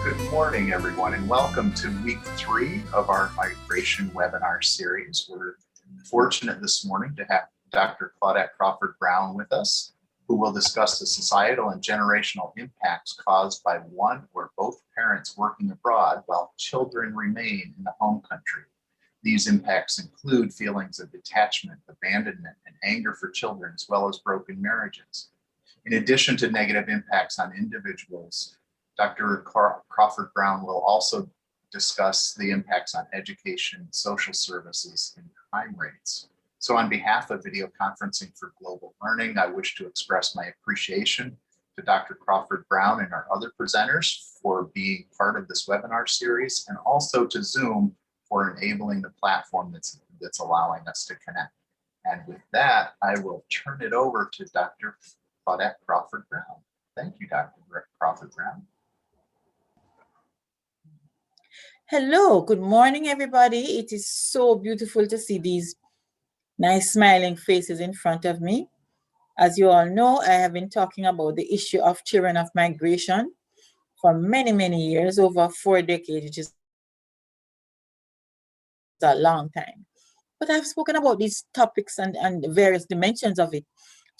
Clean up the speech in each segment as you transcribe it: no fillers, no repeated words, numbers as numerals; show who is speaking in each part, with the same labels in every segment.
Speaker 1: Good morning, everyone, and welcome to week 3 of our migration webinar series. We're fortunate this morning to have Dr. Claudette Crawford-Brown with us, who will discuss the societal and generational impacts caused by one or both parents working abroad while children remain in the home country. These impacts include feelings of detachment, abandonment, and anger for children, as well as broken marriages. In addition to negative impacts on individuals, Dr. Crawford-Brown will also discuss the impacts on education, social services, and crime rates. So on behalf of Video Conferencing for Global Learning, I wish to express my appreciation to Dr. Crawford-Brown and our other presenters for being part of this webinar series, and also to Zoom for enabling the platform that's allowing us to connect. And with that, I will turn it over to Dr. Claudette Crawford-Brown. Thank you, Dr. Crawford-Brown.
Speaker 2: Hello, good morning, everybody. It is so beautiful to see these nice smiling faces in front of me. As you all know, I have been talking about the issue of children of migration for many, many years, over 4 decades, which is a long time. But I've spoken about these topics and the various dimensions of it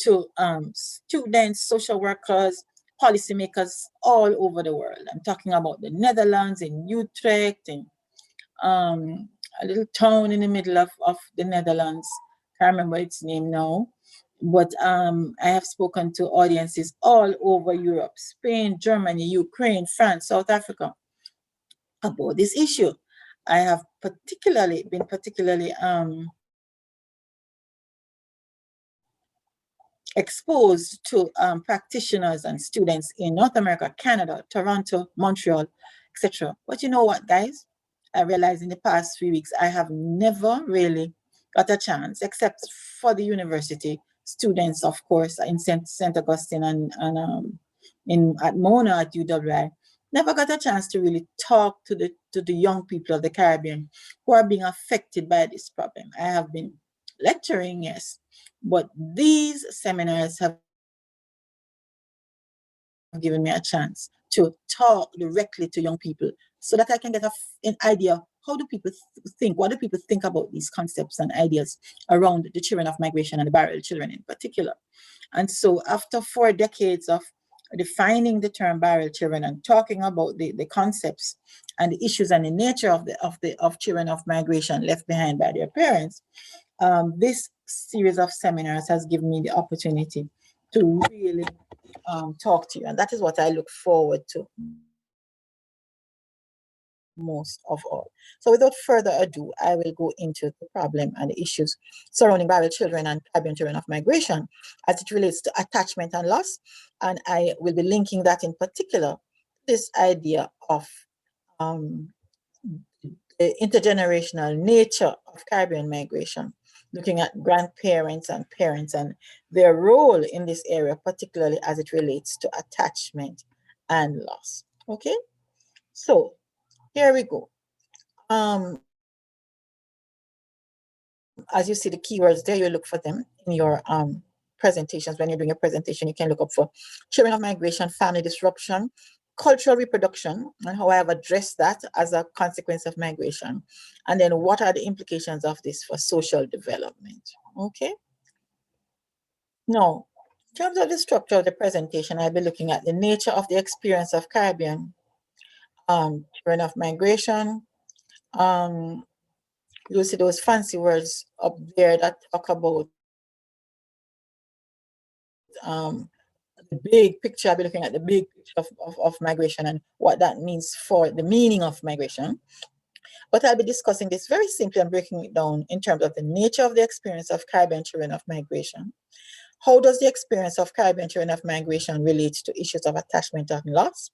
Speaker 2: to students, social workers, policymakers all over the world. I'm talking about the Netherlands, in Utrecht, in a little town in the middle of the Netherlands. Can't remember its name now. But I have spoken to audiences all over Europe, Spain, Germany, Ukraine, France, South Africa, about this issue. I have been particularly exposed to practitioners and students in North America, Canada, Toronto, Montreal, etc. But you know what, guys? I realized in the past 3 weeks, I have never really got a chance, except for the university students, of course, in St. Augustine and at Mona at UWI. Never got a chance to really talk to the young people of the Caribbean who are being affected by this problem. I have been lecturing, yes, but these seminars have given me a chance to talk directly to young people so that I can get an idea, how do people think, what do people think about these concepts and ideas around the children of migration and the barrel children in particular. And so after 4 decades of defining the term barrel children and talking about the concepts and the issues and the nature of children of migration left behind by their parents, this series of seminars has given me the opportunity to really talk to you, and that is what I look forward to most of all. So without further ado, I will go into the problem and the issues surrounding barrel children and Caribbean children of migration as it relates to attachment and loss, and I will be linking that in particular, this idea of the intergenerational nature of Caribbean migration, looking at grandparents and parents and their role in this area, particularly as it relates to attachment and loss. Okay, so here we go. As you see the keywords there, you look for them in your presentations. When you're doing a presentation, you can look up for children of migration, family disruption, cultural reproduction, and how I have addressed that as a consequence of migration. And then what are the implications of this for social development? Okay. Now, in terms of the structure of the presentation, I'll be looking at the nature of the experience of Caribbean children of migration. You'll see those fancy words up there that talk about the big picture. I'll be looking at the big picture of migration and what that means for the meaning of migration. But I'll be discussing this very simply and breaking it down in terms of the nature of the experience of Caribbean children of migration. How does the experience of Caribbean children of migration relate to issues of attachment and loss?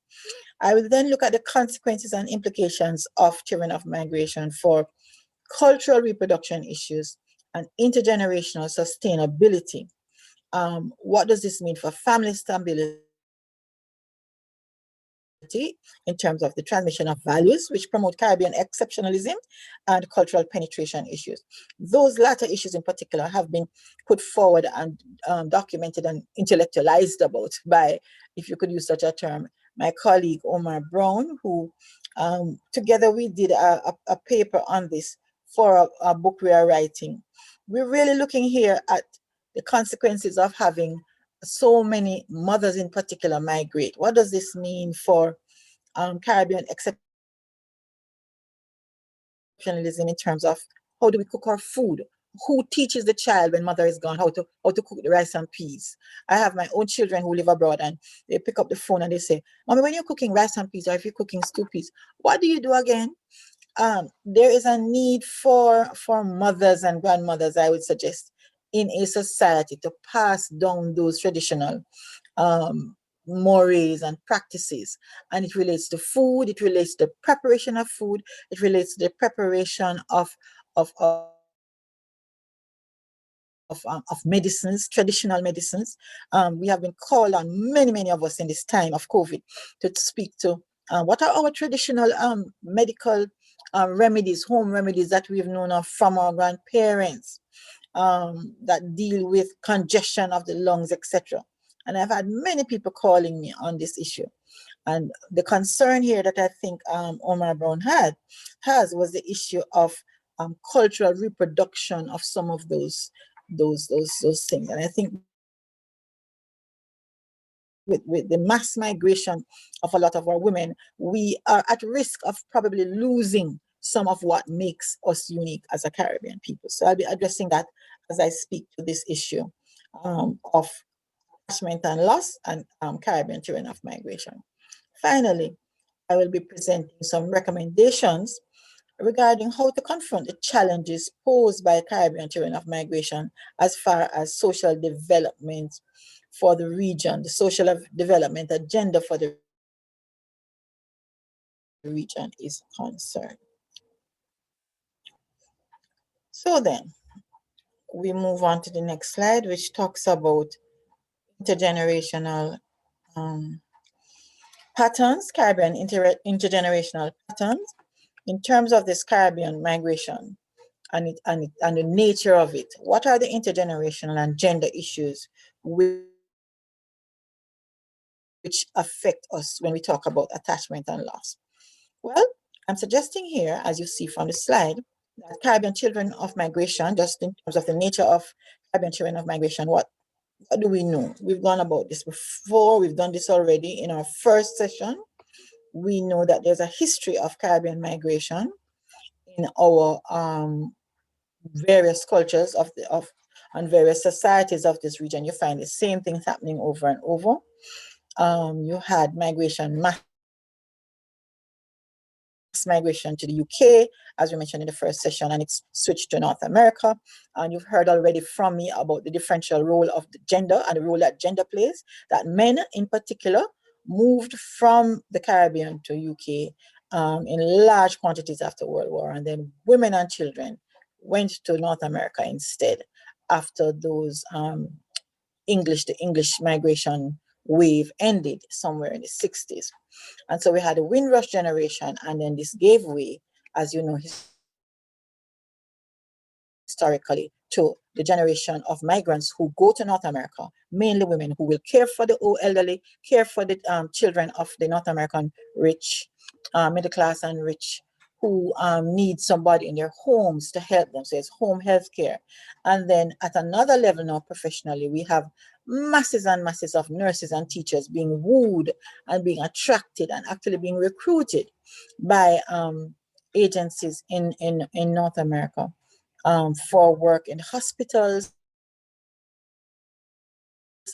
Speaker 2: I will then look at the consequences and implications of children of migration for cultural reproduction issues and intergenerational sustainability. What does this mean for family stability in terms of the transmission of values which promote Caribbean exceptionalism and cultural penetration issues? Those latter issues in particular have been put forward and documented and intellectualized about by, if you could use such a term, my colleague Omar Brown, who together we did a paper on this for a book we are writing. We're really looking here at the consequences of having so many mothers in particular migrate. What does this mean for Caribbean exceptionalism in terms of how do we cook our food? Who teaches the child when mother is gone how to cook the rice and peas? I have my own children who live abroad, and they pick up the phone and they say, "Mommy, when you're cooking rice and peas, or if you're cooking stew peas, what do you do again?" There is a need for mothers and grandmothers, I would suggest, in a society to pass down those traditional mores and practices. And it relates to food, it relates to the preparation of food, it relates to the preparation of medicines, traditional medicines. We have been called on, many of us in this time of COVID, to speak to what are our traditional medical remedies, home remedies that we've known of from our grandparents, that deal with congestion of the lungs, etc. And I've had many people calling me on this issue. And the concern here that I think Omar Brown was the issue of cultural reproduction of some of those things. And I think with the mass migration of a lot of our women, we are at risk of probably losing some of what makes us unique as a Caribbean people. So I'll be addressing that as I speak to this issue of attachment and loss and Caribbean children of migration. Finally, I will be presenting some recommendations regarding how to confront the challenges posed by Caribbean children of migration as far as social development for the region, the social development agenda for the region is concerned. So then, we move on to the next slide, which talks about intergenerational patterns, Caribbean intergenerational patterns. In terms of this Caribbean migration and the nature of it, what are the intergenerational and gender issues which affect us when we talk about attachment and loss? Well, I'm suggesting here, as you see from the slide, that Caribbean children of migration, just in terms of the nature of Caribbean children of migration, what do we know? We've gone about this before, we've done this already in our first session. We know that there's a history of Caribbean migration in our various cultures and various societies of this region. You find the same things happening over and over. You had mass migration to the UK, as we mentioned in the first session, and it's switched to North America. And you've heard already from me about the differential role of the gender and the role that gender plays, that men in particular moved from the Caribbean to UK in large quantities after World War, and then women and children went to North America instead after those the English migration wave ended somewhere in the 60s. And so we had a Windrush generation, and then this gave way, as you know, historically, to the generation of migrants who go to North America, mainly women who will care for the elderly, care for the children of the North American rich, middle class and rich, who need somebody in their homes to help them. So it's home health care. And then at another level now, professionally, we have masses and masses of nurses and teachers being wooed and being attracted and actually being recruited by agencies in North America for work in hospitals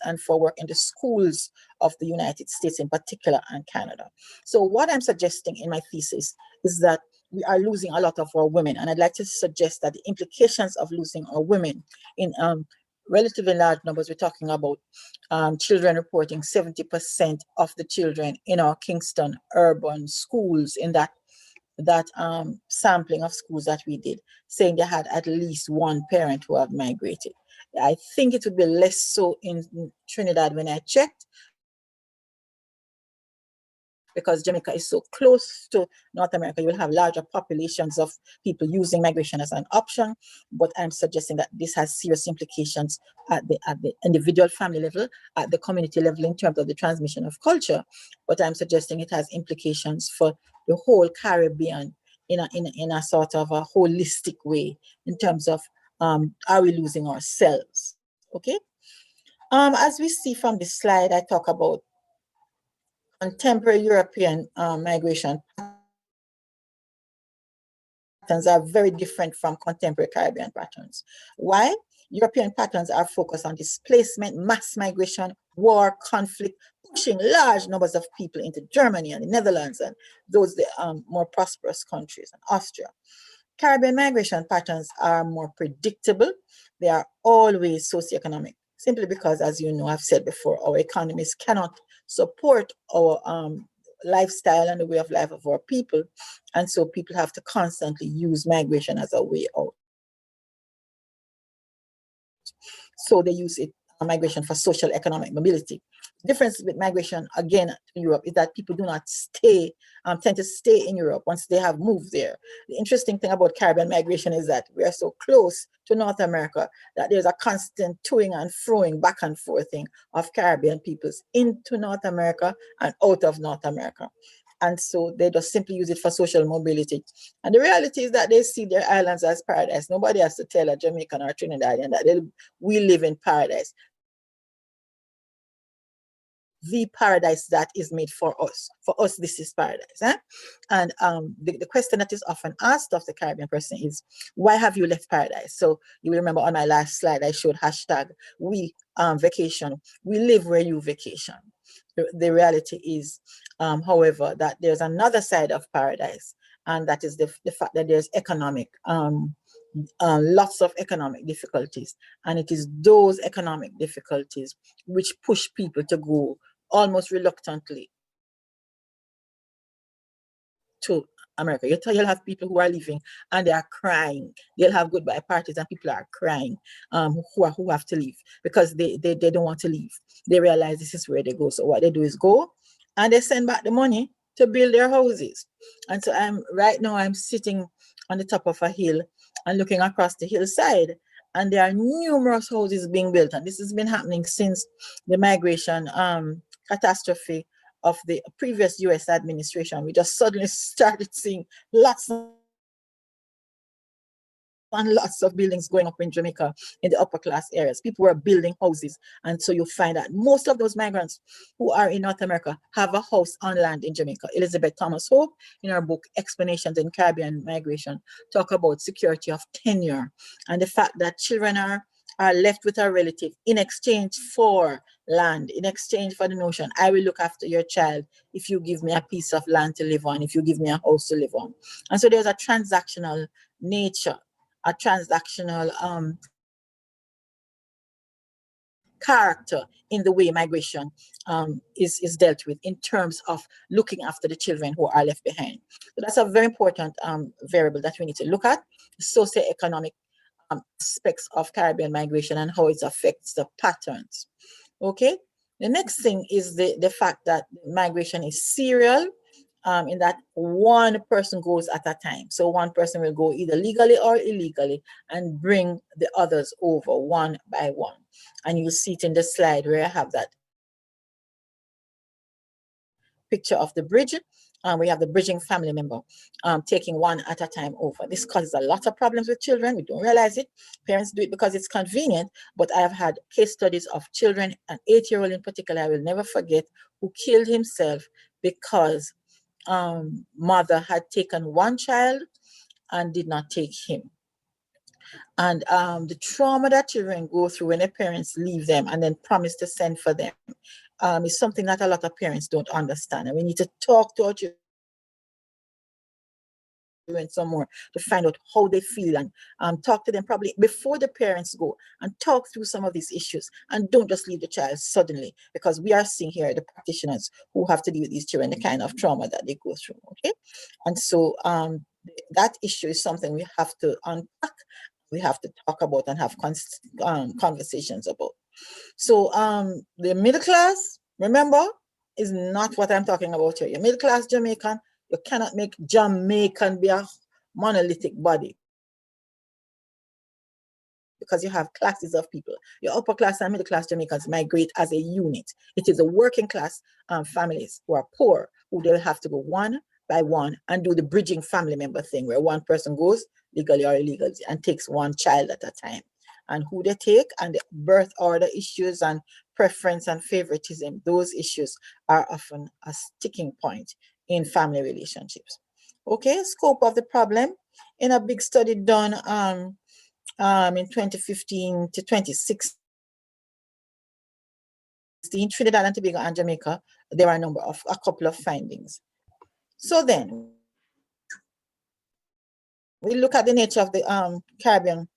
Speaker 2: and for work in the schools of the United States in particular, and Canada. So what I'm suggesting in my thesis is that we are losing a lot of our women, and I'd like to suggest that the implications of losing our women in relatively large numbers, we're talking about children reporting 70% of the children in our Kingston urban schools, in that sampling of schools that we did, saying they had at least one parent who had migrated. I think it would be less so in Trinidad when I checked, because Jamaica is so close to North America, you will have larger populations of people using migration as an option. But I'm suggesting that this has serious implications at the individual family level, at the community level in terms of the transmission of culture. But I'm suggesting it has implications for the whole Caribbean in a sort of a holistic way in terms of are we losing ourselves? Okay. As we see from this slide, I talk about contemporary European migration patterns are very different from contemporary Caribbean patterns. Why? European patterns are focused on displacement, mass migration, war, conflict, pushing large numbers of people into Germany and the Netherlands and those more prosperous countries and Austria. Caribbean migration patterns are more predictable. They are always socioeconomic, simply because, as you know, I've said before, our economies cannot support our lifestyle and the way of life of our people. And so people have to constantly use migration as a way out. So they use it, migration, for social economic mobility. The difference with migration, again, in Europe is that people do not tend to stay in Europe once they have moved there. The interesting thing about Caribbean migration is that we are so close to North America that there's a constant toing and froing, back and forthing of Caribbean peoples into North America and out of North America. And so they just simply use it for social mobility. And the reality is that they see their islands as paradise. Nobody has to tell a Jamaican or Trinidadian that we live in paradise. The paradise that is made for us. For us, this is paradise. Eh? And the question that is often asked of the Caribbean person is, why have you left paradise? So you will remember on my last slide, I showed hashtag we vacation. We live where you vacation. The reality is, however, that there's another side of paradise, and that is the fact that there's lots of economic difficulties, and it is those economic difficulties which push people to go almost reluctantly to America. You'll have people who are leaving and they are crying. They'll have goodbye parties and people are crying who have to leave because they don't want to leave. They realize this is where they go. So what they do is go and they send back the money to build their houses. And so right now I'm sitting on the top of a hill and looking across the hillside, and there are numerous houses being built. And this has been happening since the migration catastrophe of the previous US administration. We just suddenly started seeing lots and lots of buildings going up in Jamaica in the upper class areas. People were building houses. And so you'll find that most of those migrants who are in North America have a house on land in Jamaica. Elizabeth Thomas Hope, in her book, Explanations in Caribbean Migration, talk about security of tenure and the fact that children are left with a relative in exchange for land, in exchange for the notion, I will look after your child if you give me a piece of land to live on, if you give me a house to live on. And so there's a transactional nature, a transactional character in the way migration is dealt with in terms of looking after the children who are left behind. So that's a very important variable that we need to look at, socioeconomic aspects of Caribbean migration and how it affects the patterns. Okay, the next thing is the fact that migration is serial, in that one person goes at a time. So one person will go either legally or illegally and bring the others over one by one. And you'll see it in the slide where I have that picture of the bridge. We have the bridging family member taking one at a time over. This causes a lot of problems with children. We don't realize it. Parents do it because it's convenient, but I have had case studies of children, an 8-year-old in particular, I will never forget, who killed himself because mother had taken one child and did not take him. And the trauma that children go through when their parents leave them and then promise to send for them is something that a lot of parents don't understand. And we need to talk to our children some more to find out how they feel and talk to them probably before the parents go and talk through some of these issues, and don't just leave the child suddenly, because we are seeing here the practitioners who have to deal with these children, the kind of trauma that they go through. Okay, and so that issue is something we have to unpack, we have to talk about and have conversations about. So the middle class, remember, is not what I'm talking about here. You're middle class Jamaican, you cannot make Jamaican be a monolithic body, because you have classes of people. Your upper class and middle class Jamaicans migrate as a unit. It is the working class families who are poor who they'll have to go one by one and do the bridging family member thing, where one person goes legally or illegally and takes one child at a time. And who they take, and the birth order issues and preference and favoritism, those issues are often a sticking point in family relationships. Okay, scope of the problem. In a big study done in 2015 to 2016, Trinidad and Tobago and Jamaica, there are a couple of findings. So then, we look at the nature of the Caribbean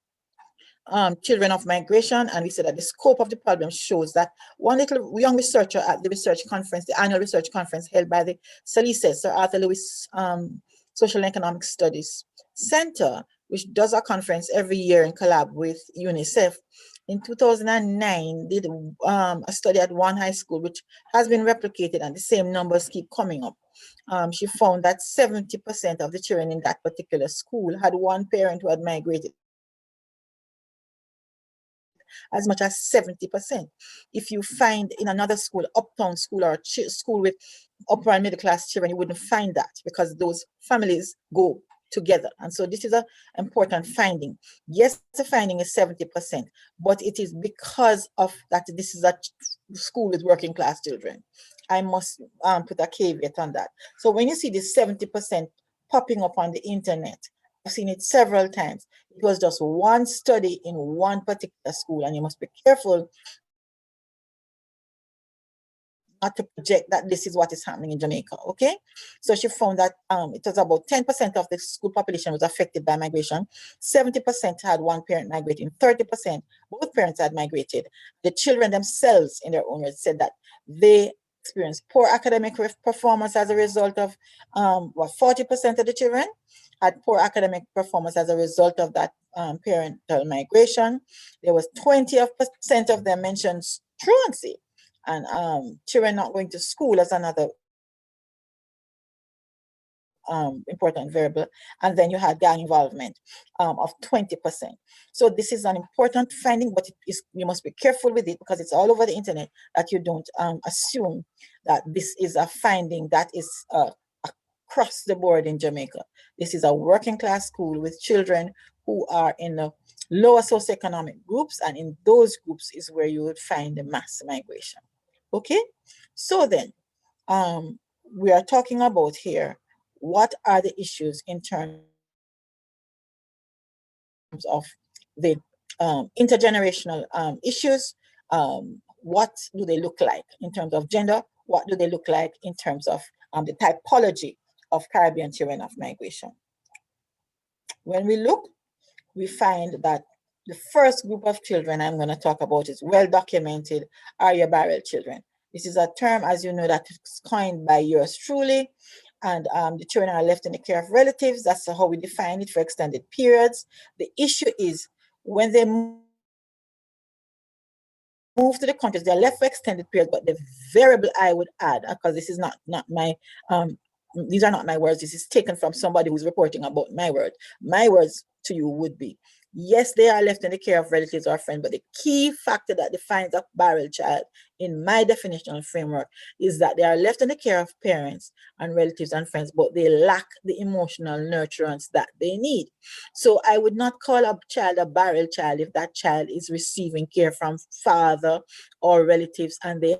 Speaker 2: children of migration, and we say that the scope of the problem shows that one little young researcher at the research conference, the annual research conference held by the SALICE, Sir Arthur Lewis Social and Economic Studies Center, which does a conference every year in collab with UNICEF, in 2009 did a study at one high school, which has been replicated, and the same numbers keep coming up. She found that 70% of the children in that particular school had one parent who had migrated, as much as 70%. If you find in another school, uptown school, or school with upper and middle class children, you wouldn't find that, because those families go together. And so this is an important finding. Yes, the finding is 70%, but it is because of that this is a school with working class children. I must put a caveat on that. So when you see this 70% popping up on the internet, I've seen it several times. It was just one study in one particular school, and you must be careful not to project that this is what is happening in Jamaica, okay? So she found that it was about 10% of the school population was affected by migration. 70% had one parent migrating, 30% both parents had migrated. The children themselves, in their own words, said that they experienced poor academic performance as a result of, 40% of the children had poor academic performance as a result of that parental migration. There was 20% of them mentioned truancy, and children not going to school as another important variable. And then you had gang involvement of 20%. So this is an important finding, but you must be careful with it, because it's all over the internet, that you don't assume that this is a finding that is across the board in Jamaica. This is a working class school with children who are in the lower socioeconomic groups, and in those groups is where you would find the mass migration. Okay, so then we are talking about here, what are the issues in terms of the intergenerational issues? What do they look like in terms of gender? What do they look like in terms of the typology of Caribbean children of migration? When we look, we find that the first group of children I'm going to talk about is well documented are your barrel children. This is a term, as you know, that is coined by yours truly. And the children are left in the care of relatives. That's how we define it for extended periods. The issue is when they move to the countries, they're left for extended periods. But the variable I would add, because this is not my these are not my words. This is taken from somebody who's reporting about my words. My words to you would be, yes, they are left in the care of relatives or friends, but the key factor that defines a barrel child in my definitional framework is that they are left in the care of parents and relatives and friends, but they lack the emotional nurturance that they need. So I would not call a child a barrel child if that child is receiving care from father or relatives, and they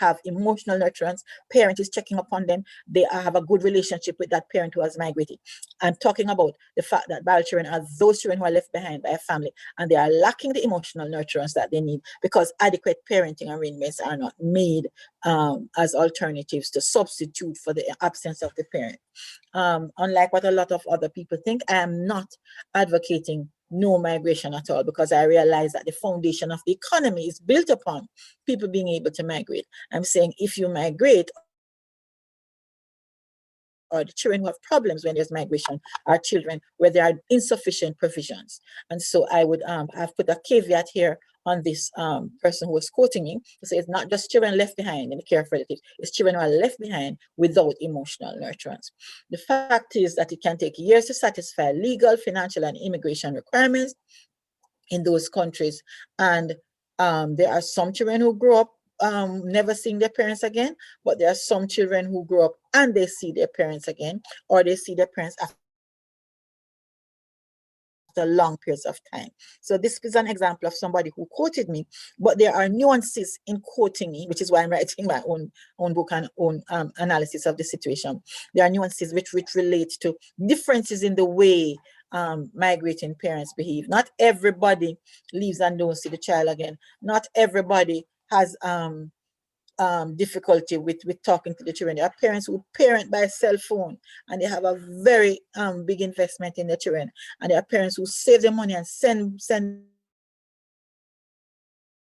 Speaker 2: have emotional nurturance, parent is checking upon them, they have a good relationship with that parent who has migrated. I'm talking about the fact that barrel children are those children who are left behind by a family, and they are lacking the emotional nurturance that they need, because adequate parenting arrangements are not made as alternatives to substitute for the absence of the parent. Unlike what a lot of other people think, I am not advocating no migration at all, because I realize that the foundation of the economy is built upon people being able to migrate. I'm saying if you migrate, or the children who have problems when there's migration are children where there are insufficient provisions. And so I would have put a caveat here on this person who was quoting me to say it's not just children left behind in the care of relatives, it's children who are left behind without emotional nurturance. The fact is that it can take years to satisfy legal, financial, and immigration requirements in those countries. And there are some children who grow up never seeing their parents again, but there are some children who grow up and they see their parents again, or they see their parents after long periods of time. So this is an example of somebody who quoted me, but there are nuances in quoting me, which is why I'm writing my own book and own analysis of the situation. There are nuances which relate to differences in the way migrating parents behave. Not everybody leaves and don't see the child again. Not everybody has difficulty with talking to the children. There are parents who parent by cell phone and they have a very big investment in the children. And there are parents who save their money and send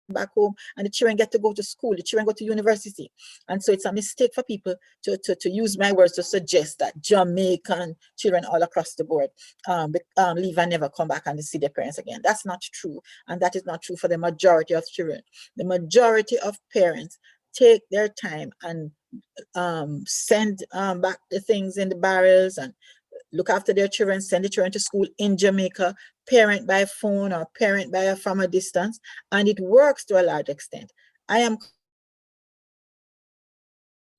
Speaker 2: back home, and the children get to go to school, the children go to university. And so it's a mistake for people to use my words to suggest that Jamaican children all across the board leave and never come back and see their parents again. That's not true. And that is not true for the majority of children. The majority of parents take their time and send back the things in the barrels and look after their children, send the children to school in Jamaica, parent by phone or parent from a distance, and it works to a large extent. I am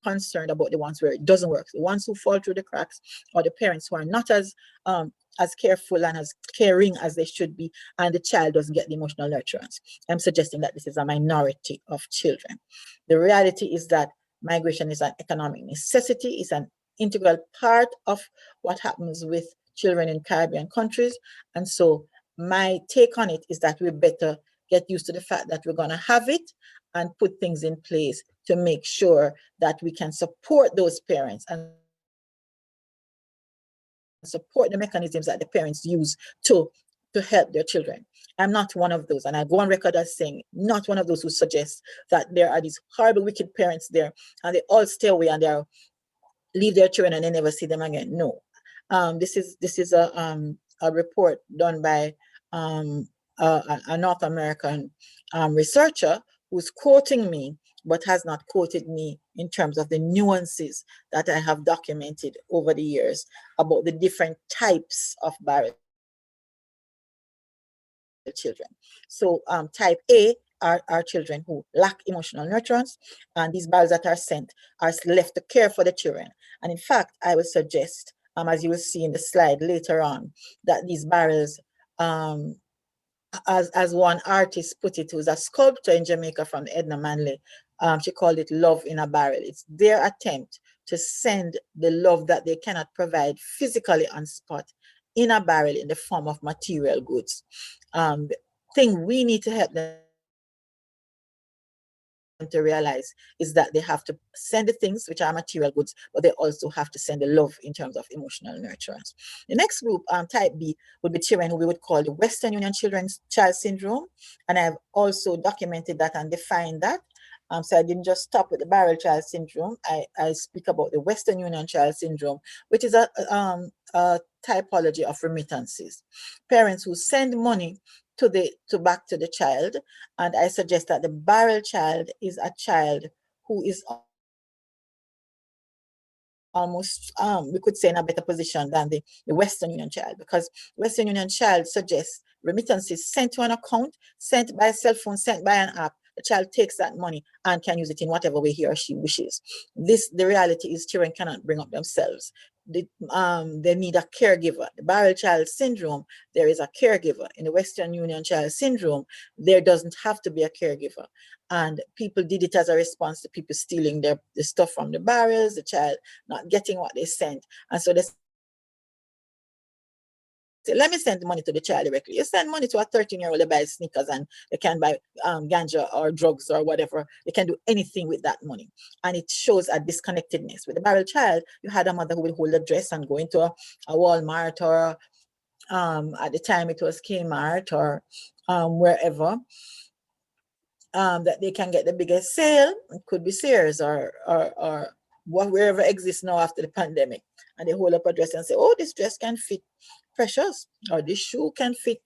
Speaker 2: concerned about the ones where it doesn't work, the ones who fall through the cracks, or the parents who are not as careful and as caring as they should be, and the child doesn't get the emotional nurturance. I'm suggesting that this is a minority of children. The reality is that migration is an economic necessity, it's an integral part of what happens with children in Caribbean countries. And so my take on it is that we better get used to the fact that we're going to have it and put things in place to make sure that we can support those parents and support the mechanisms that the parents use to help their children. I'm not one of those, and I go on record as saying, not one of those who suggest that there are these horrible, wicked parents there and they all stay away and they leave their children and they never see them again. No. This is a report done by a North American researcher who's quoting me, but has not quoted me in terms of the nuances that I have documented over the years about the different types of barrel children. So type A are children who lack emotional nurturance, and these barrels that are sent are left to care for the children. And in fact, I would suggest, as you will see in the slide later on, that these barrels, as one artist put it, who's a sculptor in Jamaica from Edna Manley, she called it love in a barrel. It's their attempt to send the love that they cannot provide physically on spot in a barrel in the form of material goods. The thing we need to help them to realize is that they have to send the things which are material goods, but they also have to send the love in terms of emotional nurturance. The next group, type B, would be children who we would call the Western Union Children's Child Syndrome. And I've also documented that and defined that. So I didn't just stop with the barrel child syndrome. I speak about the Western Union Child Syndrome, which is a typology of remittances. Parents who send money back to the child, and I suggest that the barrel child is a child who is almost, we could say, in a better position than the Western Union child, because Western Union child suggests remittances sent to an account, sent by a cell phone, sent by an app. The child takes that money and can use it in whatever way he or she wishes. The reality is children cannot bring up themselves. They need a caregiver. The barrel child syndrome, there is a caregiver. In the Western Union child syndrome, there doesn't have to be a caregiver. And people did it as a response to people stealing the stuff from the barrels, the child not getting what they sent. And so they say, let me send the money to the child directly. You send money to a 13-year-old to buy sneakers and they can buy ganja or drugs or whatever. They can do anything with that money. And it shows a disconnectedness. With the barrel child, you had a mother who would hold a dress and go into a Walmart or at the time it was Kmart or wherever, that they can get the biggest sale. It could be Sears or wherever exists now after the pandemic. and they hold up a dress and say, oh, this dress can fit Precious, or this shoe can fit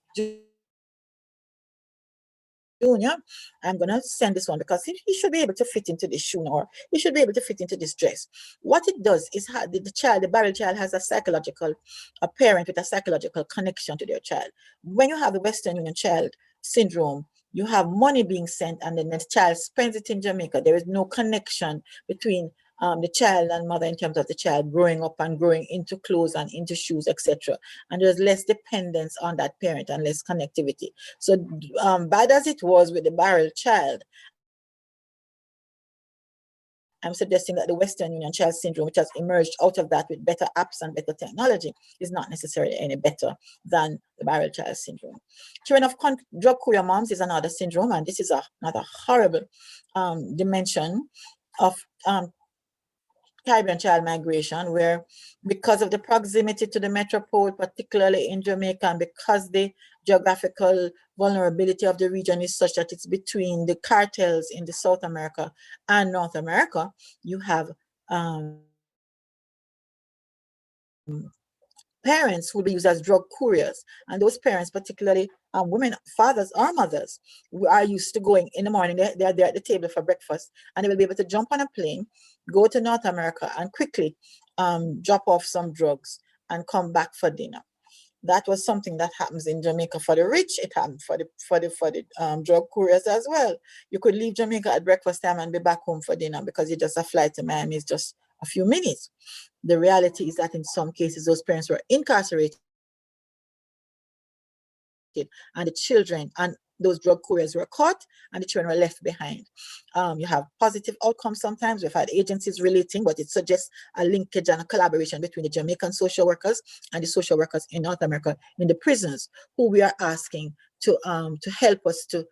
Speaker 2: Junior. I'm gonna send this one because he should be able to fit into this shoe, or he should be able to fit into this dress. What it does is the barrel child has a parent with a psychological connection to their child. When you have the Western Union child syndrome, you have money being sent and then the child spends it in Jamaica. There is no connection between the child and mother in terms of the child growing up and growing into clothes and into shoes, etc. And there's less dependence on that parent and less connectivity. So bad as it was with the barrel child, I'm suggesting that the Western Union child syndrome, which has emerged out of that with better apps and better technology, is not necessarily any better than the barrel child syndrome. Children of drug courier moms is another syndrome, and this is another horrible dimension of Caribbean child migration, where because of the proximity to the metropole, particularly in Jamaica, and because the geographical vulnerability of the region is such that it's between the cartels in the South America and North America, you have parents who will be used as drug couriers. And those parents, particularly women, fathers or mothers, who are used to going in the morning, they're there at the table for breakfast, and they will be able to jump on a plane, go to North America, and quickly drop off some drugs and come back for dinner. That was something that happens in Jamaica for the rich. It happened for the drug couriers as well. You could leave Jamaica at breakfast time and be back home for dinner because it's just a flight to Miami is just a few minutes. The reality is that in some cases, those parents were incarcerated, and the children and those drug couriers were caught, and the children were left behind. You have positive outcomes sometimes. We've had agencies relating, but it suggests a linkage and a collaboration between the Jamaican social workers and the social workers in North America in the prisons, who we are asking to help us to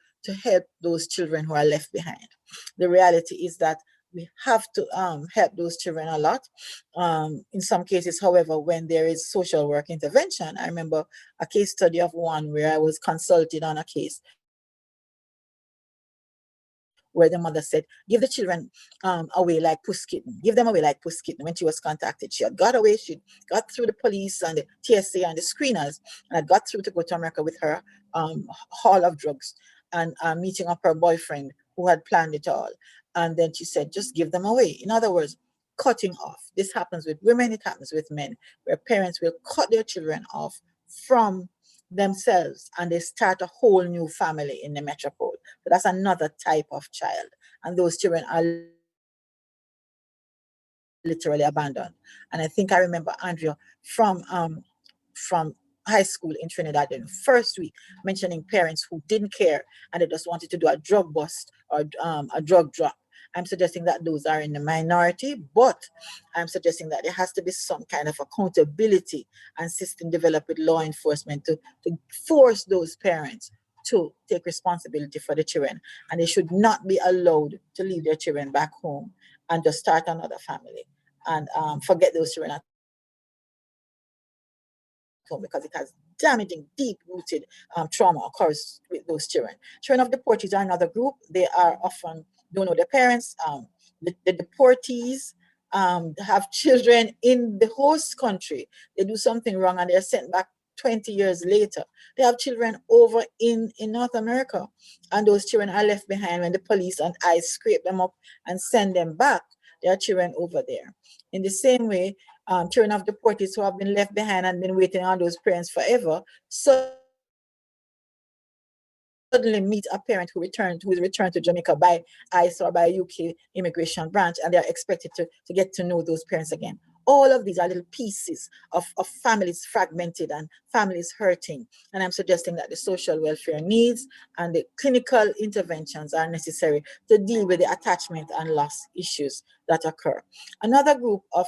Speaker 2: help those children who are left behind. The reality is that we have to help those children a lot. In some cases, however, when there is social work intervention, I remember a case study of one where I was consulted on a case where the mother said, give the children away like puss kitten. Give them away like puss kitten. When she was contacted, she had got away. She got through the police and the TSA and the screeners, and had got through to go to America with her haul of drugs and meeting up her boyfriend who had planned it all. And then she said, just give them away. In other words, cutting off. This happens with women, it happens with men, where parents will cut their children off from themselves and they start a whole new family in the metropole. So that's another type of child. And those children are literally abandoned. And I think I remember Andrea from high school in Trinidad in the first week mentioning parents who didn't care and they just wanted to do a drug bust or a drug drop. I'm suggesting that those are in the minority, but I'm suggesting that there has to be some kind of accountability and system developed with law enforcement to force those parents to take responsibility for the children. And they should not be allowed to leave their children back home and just start another family and forget those children at home, because it has damaging, deep-rooted trauma occurs with those children. Children of deportees are another group. They are often don't know their parents. The deportees have children in the host country. They do something wrong and they're sent back 20 years later. They have children over in North America, and those children are left behind when the police and ICE scrape them up and send them back. There are children over there. In the same way, children of deportees who have been left behind and been waiting on those parents forever, suddenly meet a parent who is returned to Jamaica by ICE or by a UK immigration branch, and they are expected to get to know those parents again. All of these are little pieces of families fragmented and families hurting. And I'm suggesting that the social welfare needs and the clinical interventions are necessary to deal with the attachment and loss issues that occur. Another group of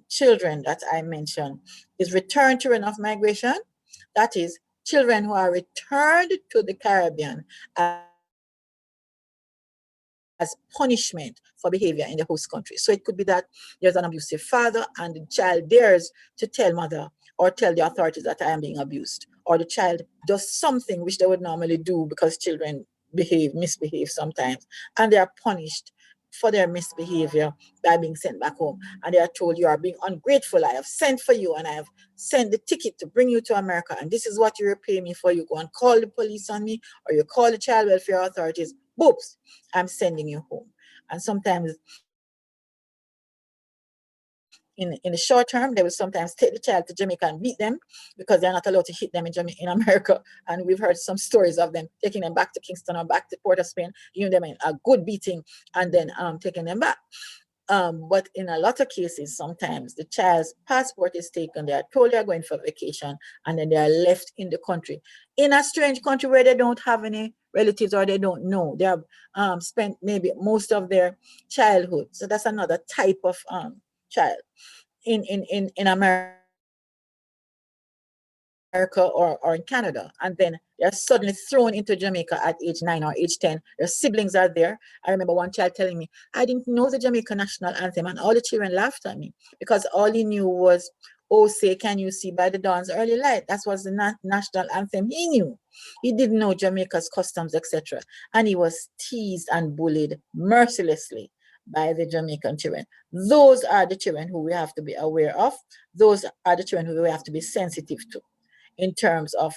Speaker 2: children that I mentioned is return children of migration. That is, children who are returned to the Caribbean as punishment for behavior in the host country. So it could be that there's an abusive father and the child dares to tell mother or tell the authorities that I am being abused, or the child does something which they would normally do because children misbehave sometimes, and they are punished for their misbehavior by being sent back home. And they are told, you are being ungrateful. I have sent for you and I have sent the ticket to bring you to America. And this is what you repay me for. You go and call the police on me, or you call the child welfare authorities. Boops, I'm sending you home. And sometimes in the short term, they will sometimes take the child to Jamaica and beat them because they're not allowed to hit them in America. And we've heard some stories of them taking them back to Kingston or back to Port of Spain, giving them a good beating, and then taking them back. But in a lot of cases, sometimes the child's passport is taken, they are told they are going for vacation, and then they are left in the country, in a strange country where they don't have any relatives or they don't know. They have spent maybe most of their childhood. So that's another type of child in America or in Canada, and then they're suddenly thrown into Jamaica at age 9 or age 10. Their siblings are there. I remember one child telling me, I didn't know the Jamaican national anthem, and all the children laughed at me because all he knew was, oh, say, can you see by the dawn's early light? That was the national anthem he knew. He didn't know Jamaica's customs, etc. And he was teased and bullied mercilessly by the Jamaican children. Those are the children who we have to be aware of. Those are the children who we have to be sensitive to in terms of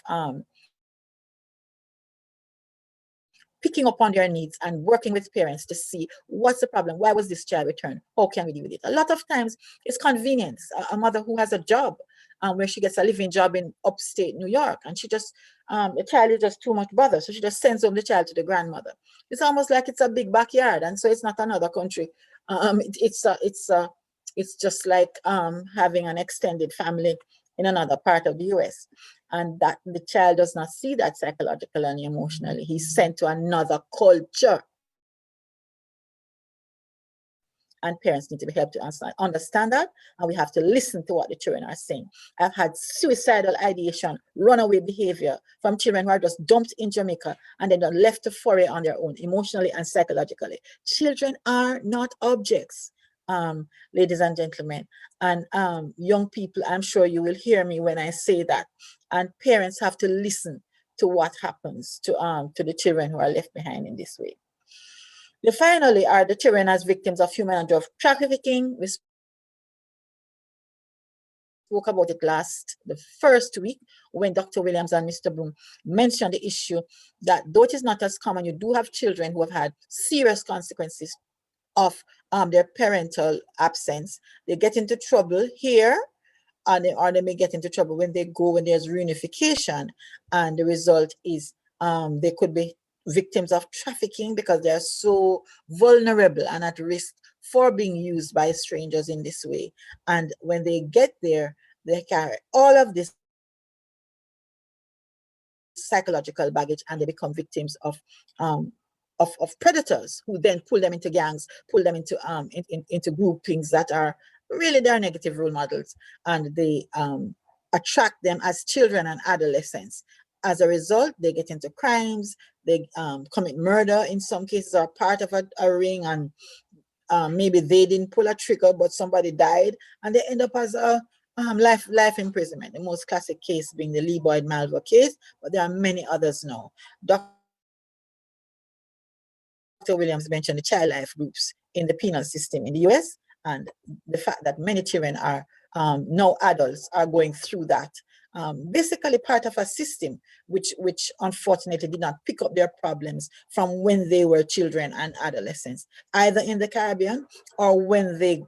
Speaker 2: picking up on their needs and working with parents to see what's the problem, why was this child returned, how can we deal with it. A lot of times it's convenience. A mother who has a job where she gets a living job in upstate New York, and she just the child is just too much bother, so she just sends home the child to the grandmother. It's almost like it's a big backyard, and so it's not another country. It's just like having an extended family in another part of the US, and that the child does not see that psychologically and emotionally. He's sent to another culture. And parents need to be helped to understand that, and we have to listen to what the children are saying. I've had suicidal ideation, runaway behavior from children who are just dumped in Jamaica and then left to foray on their own, emotionally and psychologically. Children are not objects, ladies and gentlemen, and young people. I'm sure you will hear me when I say that. And parents have to listen to what happens to the children who are left behind in this way. The finally are the children as victims of human and drug trafficking. We spoke about it the first week when Dr. Williams and Mr. Bloom mentioned the issue that though it is not as common, you do have children who have had serious consequences of their parental absence. They get into trouble here, or they may get into trouble when there's reunification, and the result is they could be victims of trafficking because they are so vulnerable and at risk for being used by strangers in this way. And when they get there, they carry all of this psychological baggage, and they become victims of predators who then pull them into gangs, pull them into groupings that are really their negative role models, and they attract them as children and adolescents. As a result, they get into crimes, they commit murder in some cases, are part of a ring, and maybe they didn't pull a trigger, but somebody died, and they end up as a life imprisonment. The most classic case being the Lee Boyd Malvo case, but there are many others now. Dr. Williams mentioned the child life groups in the penal system in the US, and the fact that many children are now adults are going through that. Basically part of a system which unfortunately did not pick up their problems from when they were children and adolescents, either in the Caribbean or when they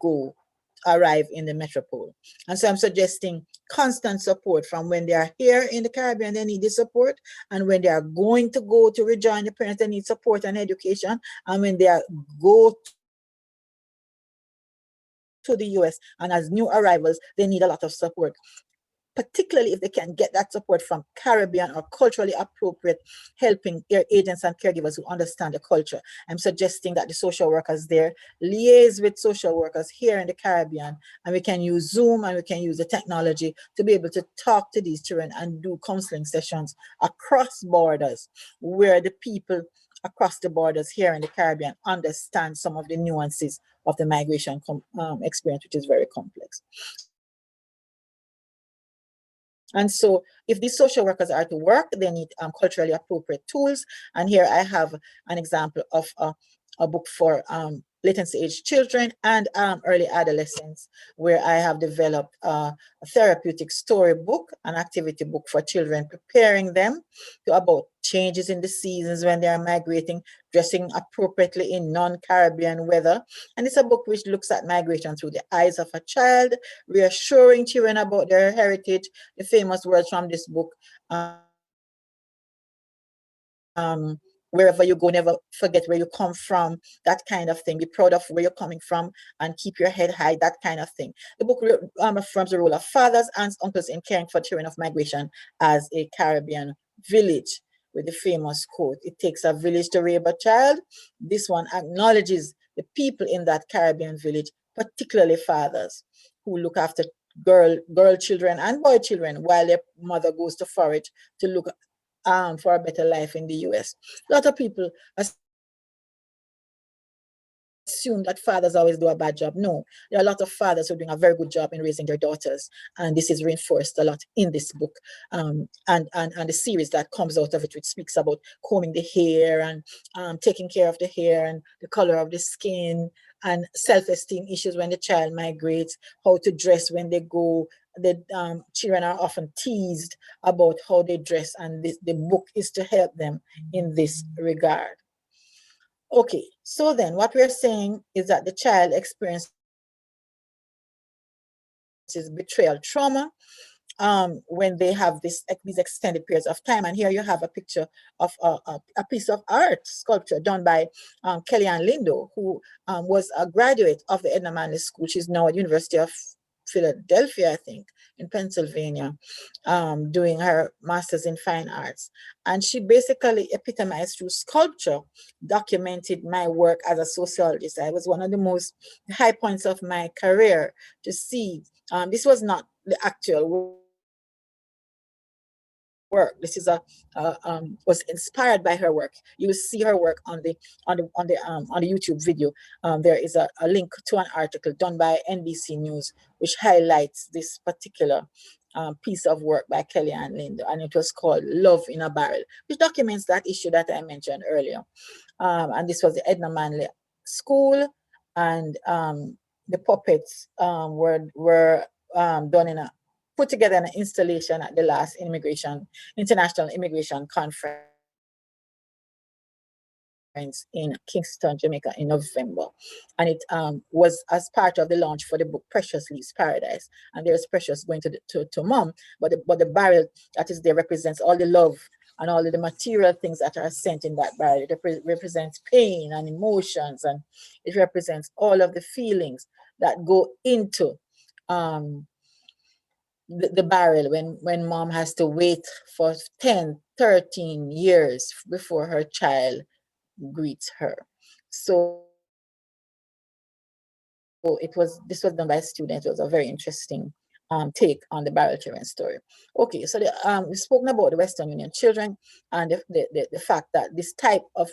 Speaker 2: arrive in the metropole. And so I'm suggesting constant support from when they are here in the Caribbean, they need the support, and when they are going to go to rejoin the parents, they need support and education, and when they go to the US and as new arrivals, they need a lot of support, particularly if they can get that support from Caribbean or culturally appropriate helping agents and caregivers who understand the culture. I'm suggesting that the social workers there liaise with social workers here in the Caribbean, and we can use Zoom and we can use the technology to be able to talk to these children and do counseling sessions across borders, where the people across the borders here in the Caribbean understand some of the nuances of the migration experience, which is very complex. And so if these social workers are to work, they need culturally appropriate tools. And here I have an example of a book for latency age children and early adolescents, where I have developed a therapeutic storybook, an activity book for children, preparing them about changes in the seasons when they are migrating, dressing appropriately in non-Caribbean weather. And it's a book which looks at migration through the eyes of a child, reassuring children about their heritage. The famous words from this book, wherever you go, never forget where you come from, that kind of thing. Be proud of where you're coming from and keep your head high, that kind of thing. The book affirms the role of fathers, aunts, uncles in caring for children of migration as a Caribbean village, with the famous quote, "It takes a village to raise a child." This one acknowledges the people in that Caribbean village, particularly fathers, who look after girl children and boy children while their mother goes to forage to look for a better life in the US. A lot of people assume that fathers always do a bad job. No, there are a lot of fathers who are doing a very good job in raising their daughters, and this is reinforced a lot in this book, and the series that comes out of it, which speaks about combing the hair and taking care of the hair and the color of the skin and self-esteem issues when the child migrates, how to dress when they go. The children are often teased about how they dress, and the book is to help them in this regard. Okay, so then what we're saying is that the child experiences betrayal trauma when they have these extended periods of time. And here you have a picture of a piece of art sculpture done by Kellyanne Lindo, who was a graduate of the Edna Manley School. She's now at University of Philadelphia, I think, in Pennsylvania, doing her master's in fine arts. And she basically epitomized through sculpture, documented my work as a sociologist. I was one of the most high points of my career to see. This was not the actual work. This is was inspired by her work. You will see her work on the YouTube video. There is a link to an article done by NBC News which highlights this particular piece of work by Kellyanne Lindo, and it was called "Love in a Barrel," which documents that issue that I mentioned earlier. And this was the Edna Manley School, and the puppets were done in a put together an installation at the last International Immigration Conference in Kingston, Jamaica in November. And it was as part of the launch for the book Precious Leaves Paradise. And there's Precious going to mom, but the barrel that is there represents all the love and all of the material things that are sent in that barrel. It represents pain and emotions, and it represents all of the feelings that go into the barrel when mom has to wait for 10, 13 years before her child greets her. So this was done by a student. It was a very interesting take on the barrel children story. Okay, so we've spoken about the Western Union children and the fact that this type of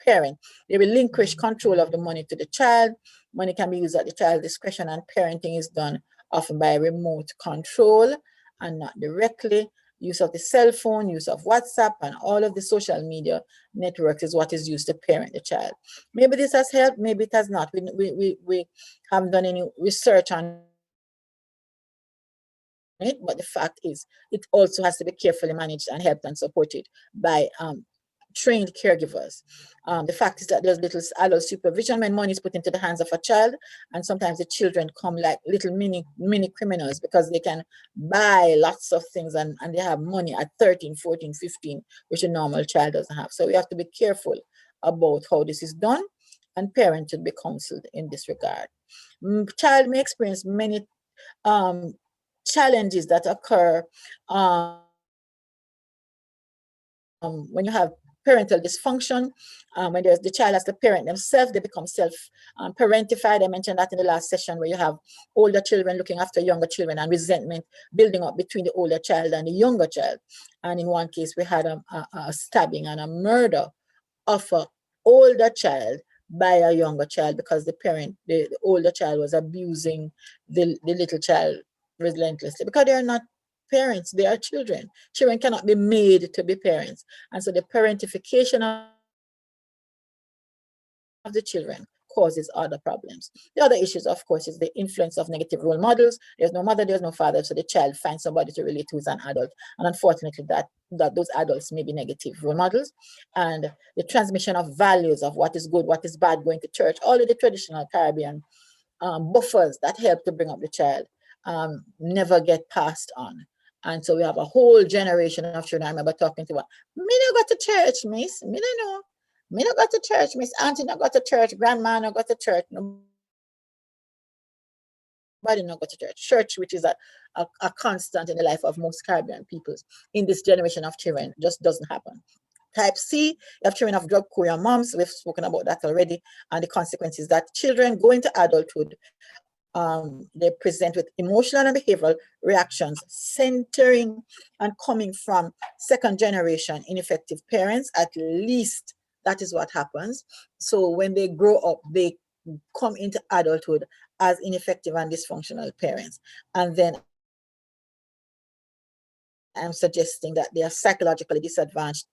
Speaker 2: parent, they relinquish control of the money to the child. Money can be used at the child's discretion, and parenting is done often by remote control and not directly. Use of the cell phone, use of WhatsApp, and all of the social media networks is what is used to parent the child. Maybe this has helped, maybe it has not. We haven't done any research on it, but the fact is, it also has to be carefully managed and helped and supported by trained caregivers. The fact is that there's little adult supervision when money is put into the hands of a child, and sometimes the children come like little mini criminals because they can buy lots of things and they have money at 13, 14, 15, which a normal child doesn't have. So we have to be careful about how this is done, and parents should be counseled in this regard. Child may experience many challenges that occur when you have parental dysfunction, when there's the child has to parent themselves, they become self-parentified. I mentioned that in the last session, where you have older children looking after younger children and resentment building up between the older child and the younger child. And in one case, we had a stabbing and a murder of an older child by a younger child because the older child was abusing the little child relentlessly, because they are not parents, they are children. Children cannot be made to be parents. And so the parentification of the children causes other problems. The other issues, of course, is the influence of negative role models. There's no mother, there's no father, so the child finds somebody to relate to who's an adult. And unfortunately, that those adults may be negative role models. And the transmission of values of what is good, what is bad, going to church, all of the traditional Caribbean buffers that help to bring up the child never get passed on. And so we have a whole generation of children. I remember talking to one, me no go to church, miss. Me no know. Me no go to church, miss. Auntie no go to church. Grandma no go to church. Nobody no go to church. Church, which is a constant in the life of most Caribbean peoples in this generation of children, just doesn't happen. Type C, you have children of drug queer moms. We've spoken about that already. And the consequences that children go into adulthood, they present with emotional and behavioral reactions centering and coming from second generation ineffective parents. At least that is what happens. So when they grow up, they come into adulthood as ineffective and dysfunctional parents. And then I'm suggesting that they are psychologically disadvantaged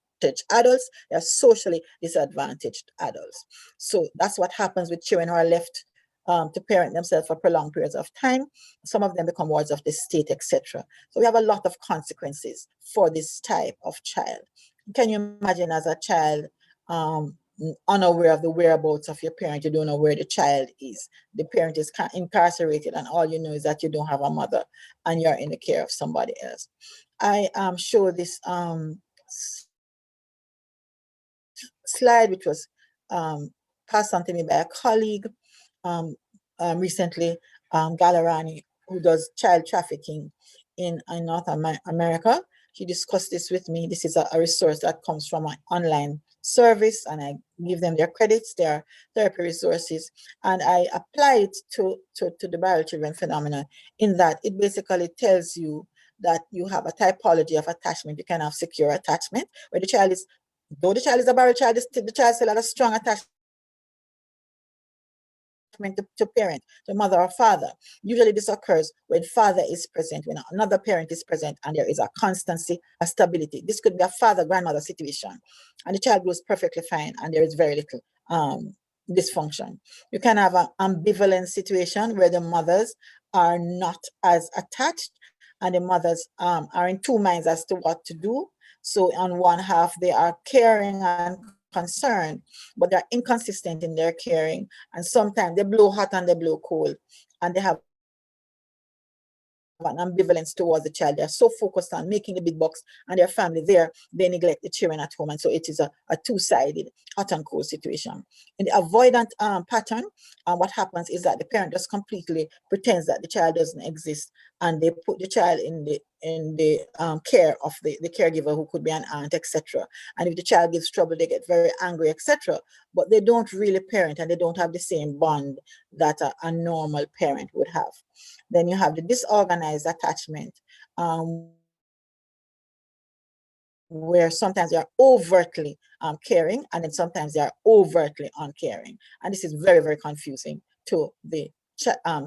Speaker 2: adults, they are socially disadvantaged adults. So that's what happens with children who are left to parent themselves for prolonged periods of time. Some of them become wards of the state, etc. So we have a lot of consequences for this type of child. Can you imagine as a child unaware of the whereabouts of your parent? You don't know where the child is. The parent is incarcerated and all you know is that you don't have a mother and you're in the care of somebody else. I show this slide, which was passed on to me by a colleague recently, Galarani, who does child trafficking in North America. She discussed this with me. This is a resource that comes from an online service, and I give them their credits, their therapy resources, and I apply it to the viral children phenomenon in that it basically tells you that you have a typology of attachment. You can have secure attachment, where the child is, though the child is a barrel child, the child still has a strong attachment to parent, to mother or father. Usually this occurs when father is present, when another parent is present, and there is a constancy, a stability. This could be a father-grandmother situation, and the child grows perfectly fine, and there is very little dysfunction. You can have an ambivalent situation where the mothers are not as attached, and the mothers are in two minds as to what to do. So on one half, they are caring and concerned, but they're inconsistent in their caring. And sometimes they blow hot and they blow cold, and they have an ambivalence towards the child. They're so focused on making the big bucks and their family there, they neglect the children at home. And so it is a two-sided hot and cold situation. In the avoidant pattern, what happens is that the parent just completely pretends that the child doesn't exist, and they put the child in the care of the caregiver, who could be an aunt, etc. And if the child gives trouble, they get very angry, etc. But they don't really parent, and they don't have the same bond that a normal parent would have. Then you have the disorganized attachment, where sometimes they are overtly caring, and then sometimes they are overtly uncaring. And this is very, very confusing to the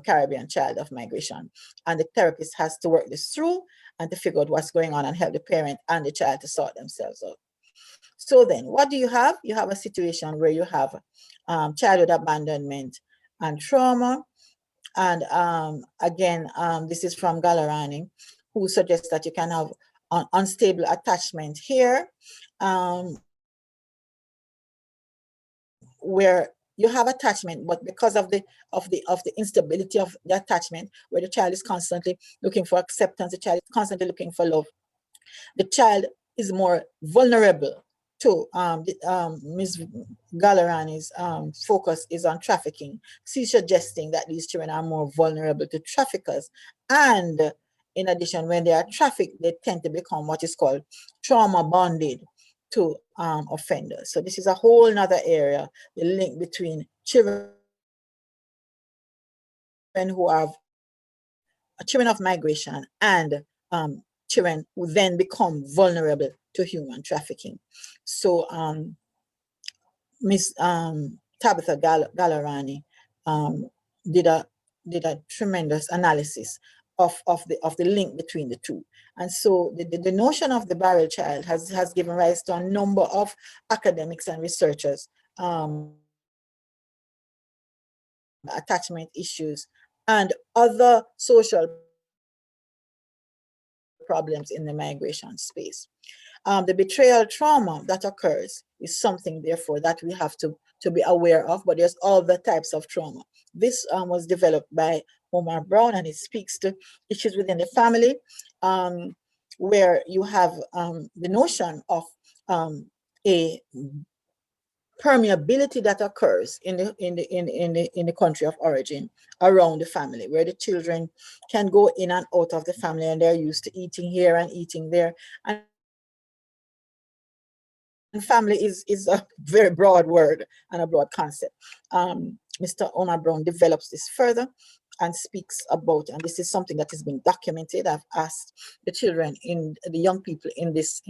Speaker 2: Caribbean child of migration. And the therapist has to work this through and to figure out what's going on and help the parent and the child to sort themselves out. So then what do you have? You have a situation where you have childhood abandonment and trauma. And again, this is from Galarani, who suggests that you can have an unstable attachment here, where you have attachment, but because of the instability of the attachment, where the child is constantly looking for acceptance, the child is constantly looking for love, the child is more vulnerable to Ms. Galarani's focus is on trafficking. She's suggesting that these children are more vulnerable to traffickers. And in addition, when they are trafficked, they tend to become what is called trauma bonded to offenders. So this is a whole nother area, the link between children who are children of migration and children who then become vulnerable to human trafficking. So Miss Tabitha Galarani did a tremendous analysis of the link between the two. And so the notion of the barrel child has given rise to a number of academics and researchers attachment issues, and other social problems in the migration space. The betrayal trauma that occurs is something, therefore, that we have to be aware of, but there's all the types of trauma. This was developed by Omar Brown, and it speaks to issues within the family, where you have the notion of a permeability that occurs in the country of origin around the family, where the children can go in and out of the family, and they're used to eating here and eating there. And family is a very broad word and a broad concept. Mr. Omar Brown develops this further and speaks about, and this is something that has been documented. I've asked the children, the young people in this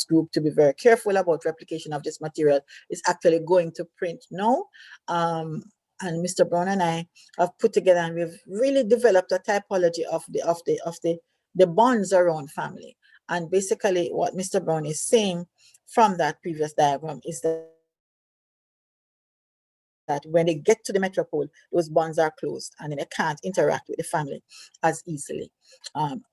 Speaker 2: group, to be very careful about replication of this material. It's actually going to print now. And Mr. Brown and I have put together, and we've really developed a typology of the bonds around family. And basically what Mr. Brown is saying from that previous diagram is that when they get to the metropole, those bonds are closed, and then they can't interact with the family as easily.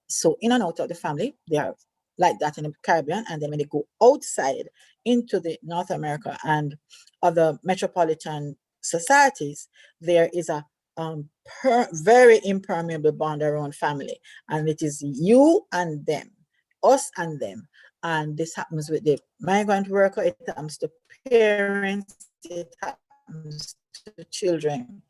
Speaker 2: So in and out of the family, they are like that in the Caribbean, and then when they go outside into the North America and other metropolitan societies, there is a very impermeable bond around family, and it is you and them, us and them. And this happens with the migrant worker, it happens to parents, it happens to children.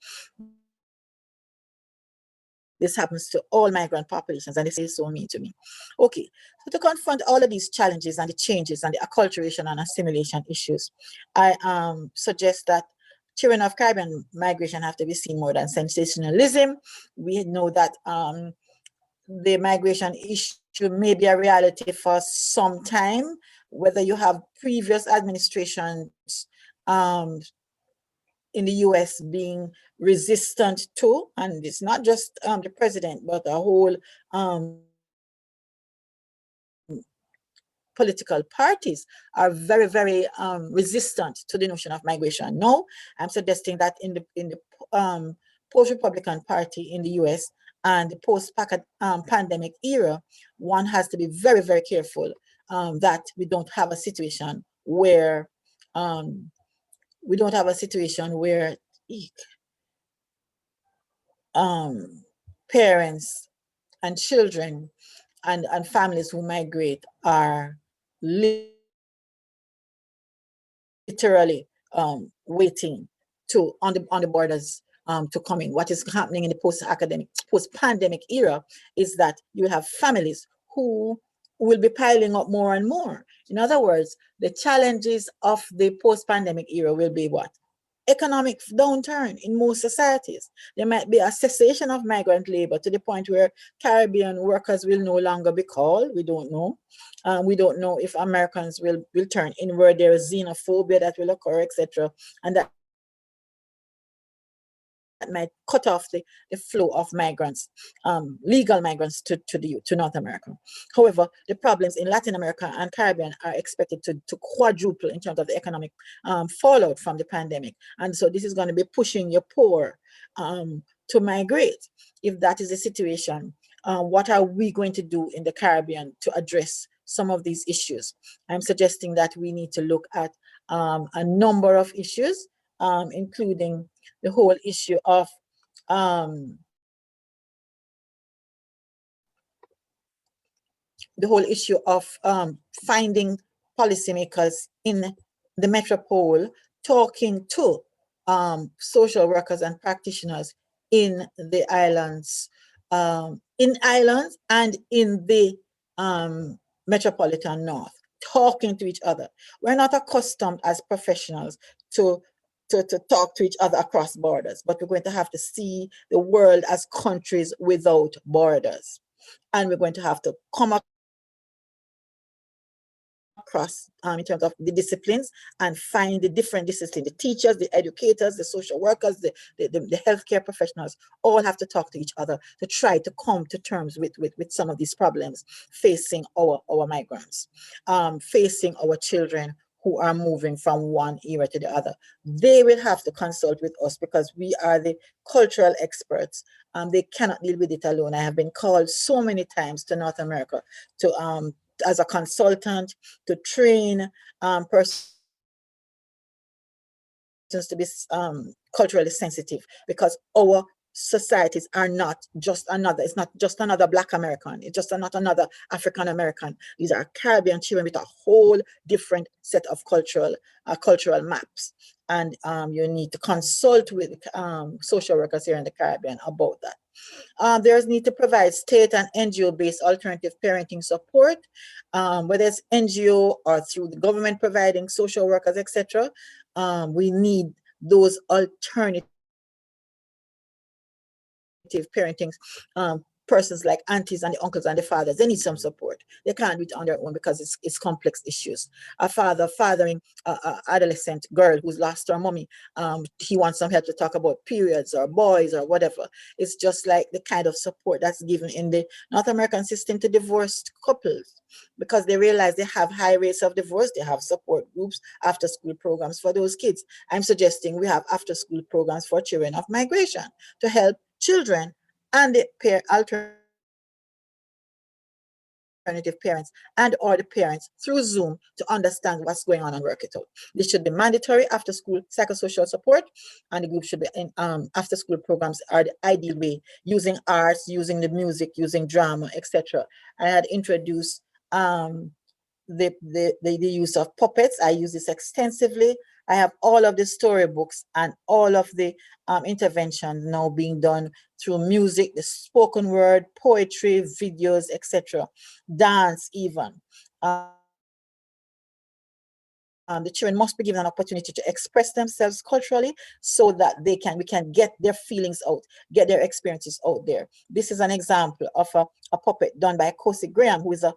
Speaker 2: This happens to all migrant populations, and this is so mean to me. Okay, so to confront all of these challenges and the changes and the acculturation and assimilation issues, I suggest that children of Caribbean migration have to be seen more than sensationalism. We know that the migration issue may be a reality for some time, whether you have previous administrations in the US being resistant to, and it's not just the president, but a whole political parties are very, very resistant to the notion of migration. No, I'm suggesting that in the post-Republican Party in the US and the post-pandemic era, one has to be very, very careful that we don't have a situation where parents and children and families who migrate are literally waiting on the borders to come in. What is happening in the post-pandemic era is that you have families who will be piling up more and more. In other words, the challenges of the post-pandemic era will be what? Economic downturn in most societies. There might be a cessation of migrant labor to the point where Caribbean workers will no longer be called. We don't know. We don't know if Americans will turn inward. There is xenophobia that will occur, etc. And that might cut off the flow of migrants, legal migrants to North America. However, the problems in Latin America and Caribbean are expected to quadruple in terms of the economic fallout from the pandemic. And so this is going to be pushing your poor to migrate. If that is the situation, what are we going to do in the Caribbean to address some of these issues? I'm suggesting that we need to look at a number of issues, including the whole issue of finding policymakers in the metropole, talking to social workers and practitioners in the islands, and in the metropolitan north, talking to each other. We're not accustomed as professionals to talk to each other across borders, but we're going to have to see the world as countries without borders. And we're going to have to come across in terms of the disciplines and find the different disciplines. The teachers, the educators, the social workers, the healthcare professionals all have to talk to each other to try to come to terms with some of these problems facing our migrants, facing our children who are moving from one era to the other. They will have to consult with us because we are the cultural experts. They cannot deal with it alone. I have been called so many times to North America to as a consultant to train persons to be culturally sensitive, because our societies are not just another, it's not just another Black American, it's just not another African American. These are Caribbean children with a whole different set of cultural maps. And you need to consult with social workers here in the Caribbean about that. There's need to provide state and NGO-based alternative parenting support, whether it's NGO or through the government providing social workers, etc. We need those alternative parenting persons like aunties and the uncles and the fathers. They need some support. They can't do it on their own because it's complex issues. A father fathering a adolescent girl who's lost her mommy, he wants some help to talk about periods or boys or whatever. It's just like the kind of support that's given in the North American system to divorced couples, because they realize they have high rates of divorce. They have support groups, after school programs for those kids. I'm suggesting we have after school programs for children of migration to help children and the alternative parents and or the parents through Zoom to understand what's going on and work it out. This should be mandatory after school psychosocial support, and the group should be in after school programs are the ideal way, using arts, using the music, using drama, etc. I had introduced the use of puppets. I use this extensively. I have all of the storybooks and all of the interventions now being done through music, the spoken word, poetry, videos, etc., dance even. The children must be given an opportunity to express themselves culturally so that we can get their feelings out, get their experiences out there. This is an example of a puppet done by Kosi Graham, who is a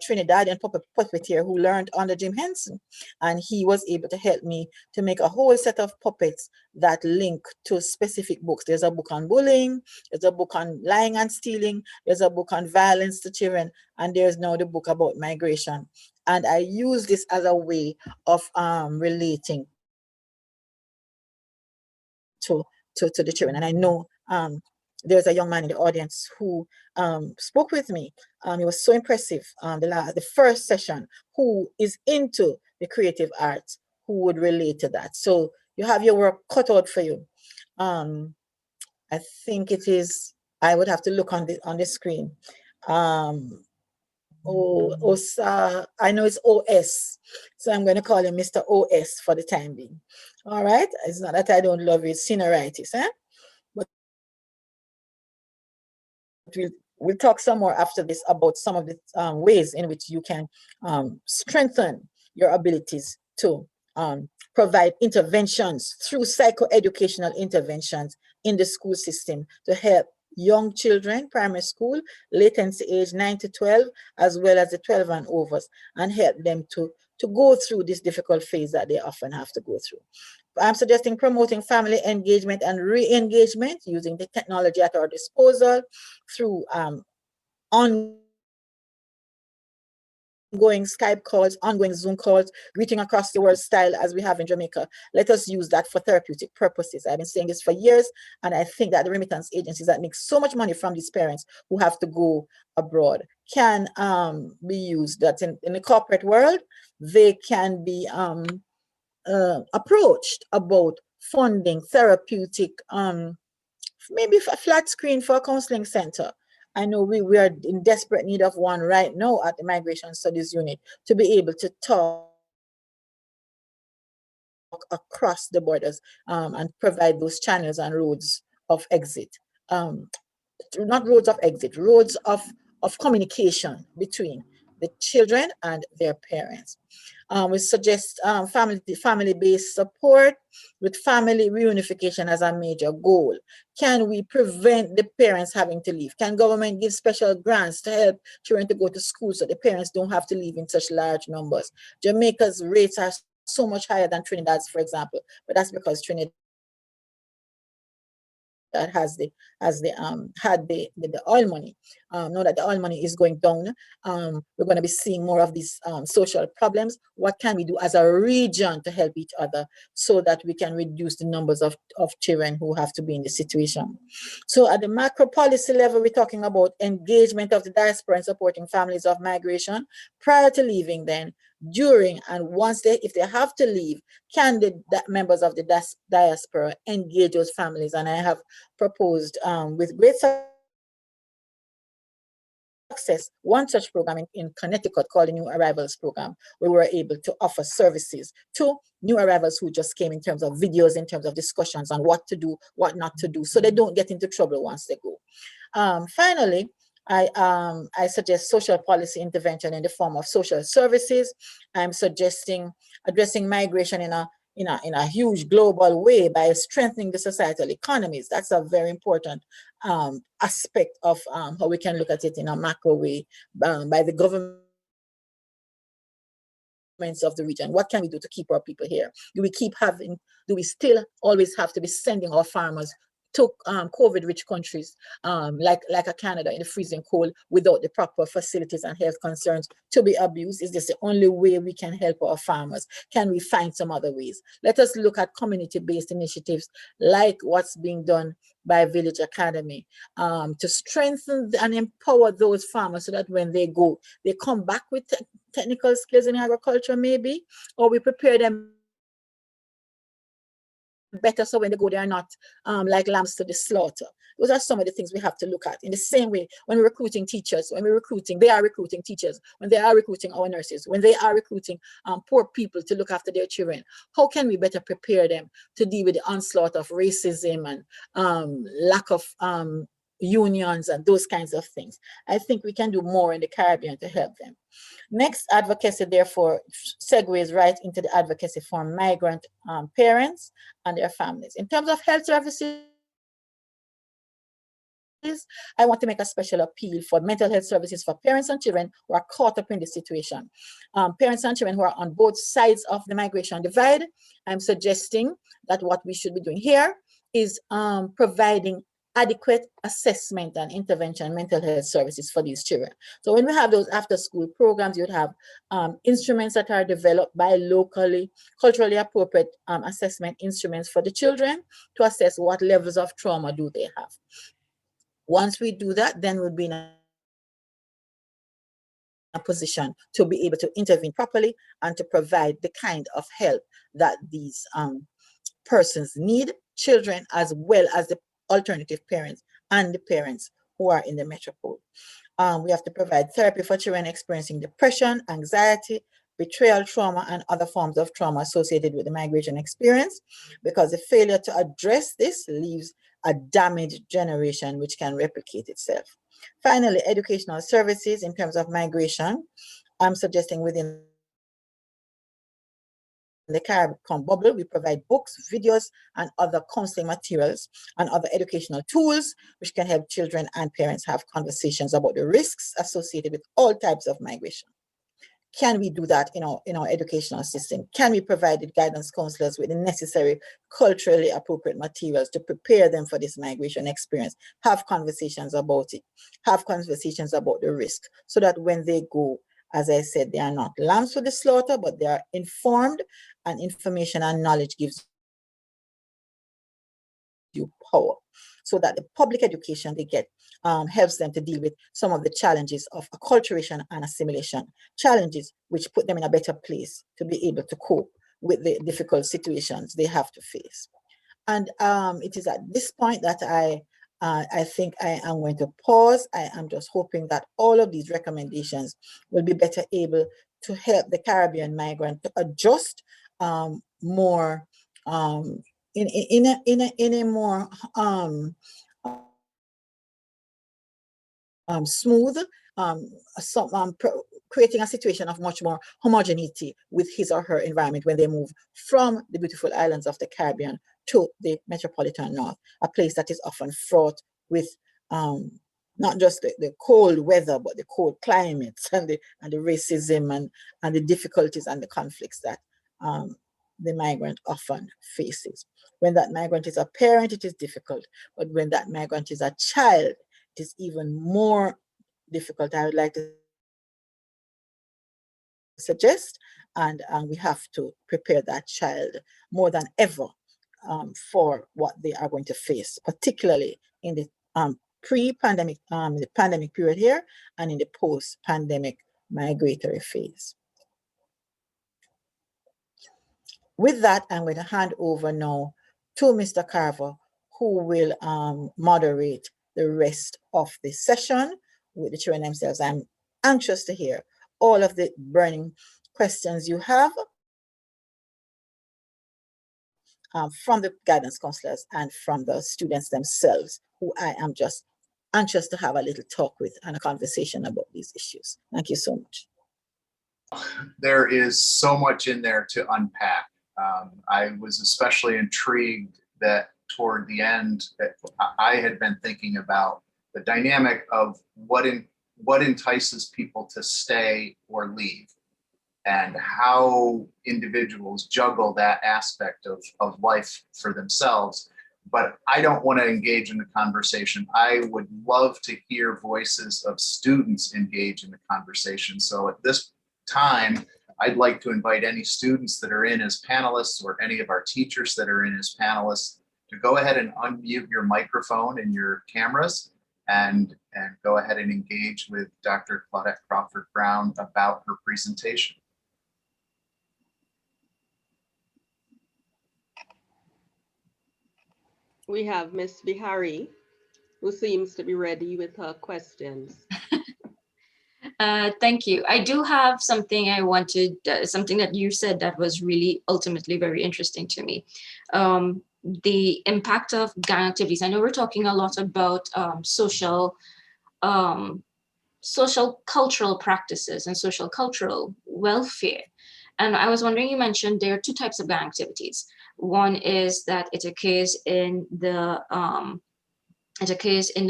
Speaker 2: Trinidadian puppeteer who learned under Jim Henson. And he was able to help me to make a whole set of puppets that link to specific books. There's a book on bullying, there's a book on lying and stealing, there's a book on violence to children, and there's now the book about migration. And I use this as a way of relating to the children. And I know there's a young man in the audience who spoke with me. It was so impressive. The first session, who is into the creative arts, who would relate to that. So you have your work cut out for you. I think it is. I would have to look on the screen. I know it's OS, so I'm going to call him Mr. OS for the time being. All right, it's not that I don't love it, senioritis, but we'll talk some more after this about some of the ways in which you can strengthen your abilities to provide interventions through psychoeducational interventions in the school system to help young children, primary school, latency age 9 to 12, as well as the 12 and overs, and help them to go through this difficult phase that they often have to go through. I'm suggesting promoting family engagement and re-engagement using the technology at our disposal through ongoing Skype calls, ongoing Zoom calls, greeting across the world style as we have in Jamaica. Let us use that for therapeutic purposes. I've been saying this for years, and I think that the remittance agencies that make so much money from these parents who have to go abroad can be used. That in the corporate world, they can be approached about funding therapeutic, maybe a flat screen for a counseling center. I know we are in desperate need of one right now at the Migration Studies Unit to be able to talk across the borders and provide those channels and roads of exit. Not roads of exit, roads of communication between the children and their parents. We suggest family-based support with family reunification as a major goal. Can we prevent the parents having to leave? Can government give special grants to help children to go to school so the parents don't have to leave in such large numbers? Jamaica's rates are so much higher than Trinidad's, for example, but that's because Trinidad that had the oil money know that the oil money is going down. We're going to be seeing more of these social problems. What can we do as a region to help each other so that we can reduce the numbers of children who have to be in this situation? So at the macro policy level, we're talking about engagement of the diaspora and supporting families of migration prior to leaving, then during, and once if they have to leave, can the members of the diaspora engage those families? And I have proposed with great success one such program in Connecticut called the New Arrivals Program, where we were able to offer services to new arrivals who just came, in terms of videos, in terms of discussions on what to do, what not to do, so they don't get into trouble once they go. Finally, I suggest social policy intervention in the form of social services. I'm suggesting addressing migration in a huge global way by strengthening the societal economies. That's a very important aspect of how we can look at it in a macro way by the governments of the region. What can we do to keep our people here? Do we still always have to be sending our farmers to COVID-rich countries like a Canada in the freezing cold without the proper facilities and health concerns to be abused? Is this the only way we can help our farmers? Can we find some other ways? Let us look at community-based initiatives like what's being done by Village Academy to strengthen and empower those farmers so that when they go, they come back with technical skills in agriculture maybe, or we prepare them better so when they go, they are not like lambs to the slaughter. Those are some of the things we have to look at. In the same way, when we're recruiting teachers, they are recruiting teachers, when they are recruiting our nurses, when they are recruiting poor people to look after their children, how can we better prepare them to deal with the onslaught of racism and lack of unions and those kinds of things? I think we can do more in the Caribbean to help them. Next, advocacy, therefore, segues right into the advocacy for migrant parents and their families. In terms of health services, I want to make a special appeal for mental health services for parents and children who are caught up in this situation. Parents and children who are on both sides of the migration divide. I'm suggesting that what we should be doing here is providing adequate assessment and intervention mental health services for these children. So when we have those after-school programs, you would have instruments that are developed by locally, culturally appropriate assessment instruments for the children to assess what levels of trauma do they have. Once we do that, then we'll be in a position to be able to intervene properly and to provide the kind of help that these persons need, children as well as the alternative parents and the parents who are in the metropole. We have to provide therapy for children experiencing depression, anxiety, betrayal trauma, and other forms of trauma associated with the migration experience, because the failure to address this leaves a damaged generation which can replicate itself. Finally, educational services in terms of migration. I'm suggesting within the Caribbean bubble, we provide books, videos, and other counseling materials and other educational tools which can help children and parents have conversations about the risks associated with all types of migration. Can we do that in our educational system? Can we provide the guidance counselors with the necessary culturally appropriate materials to prepare them for this migration experience? Have conversations about it. Have conversations about the risk so that when they go, as I said, they are not lambs for the slaughter, but they are informed, and information and knowledge gives you power, so that the public education they get helps them to deal with some of the challenges of acculturation and assimilation, challenges which put them in a better place to be able to cope with the difficult situations they have to face. And it is at this point that I think I am going to pause. I am just hoping that all of these recommendations will be better able to help the Caribbean migrant to adjust more in a more smooth, creating a situation of much more homogeneity with his or her environment when they move from the beautiful islands of the Caribbean to the metropolitan north, a place that is often fraught with not just the cold weather, but the cold climates and the racism and the difficulties and the conflicts that the migrant often faces. When that migrant is a parent, it is difficult. But when that migrant is a child, it is even more difficult. I would like to suggest, and we have to prepare that child more than ever for what they are going to face, particularly in the pre-pandemic, the pandemic period here, and in the post-pandemic migratory phase. With that, I'm going to hand over now to Mr. Carver, who will moderate the rest of the session with the children themselves. I'm anxious to hear all of the burning questions you have from the guidance counselors and from the students themselves, who I am just anxious to have a little talk with and a conversation about these issues. Thank you so much.
Speaker 1: There is so much in there to unpack. I was especially intrigued that toward the end that I had been thinking about the dynamic of what entices people to stay or leave, and how individuals juggle that aspect of life for themselves. But I don't want to engage in the conversation. I would love to hear voices of students engage in the conversation. So at this time, I'd like to invite any students that are in as panelists, or any of our teachers that are in as panelists, to go ahead and unmute your microphone and your cameras and go ahead and engage with Dr. Claudette Crawford Brown about her presentation.
Speaker 3: We have Miss Bihari, who seems to be ready with her questions.
Speaker 4: Thank you. I do have something I wanted, something that you said that was really ultimately very interesting to me. The impact of gang activities. I know we're talking a lot about social cultural practices and social cultural welfare. And I was wondering, you mentioned there are two types of gang activities. One is that it occurs in the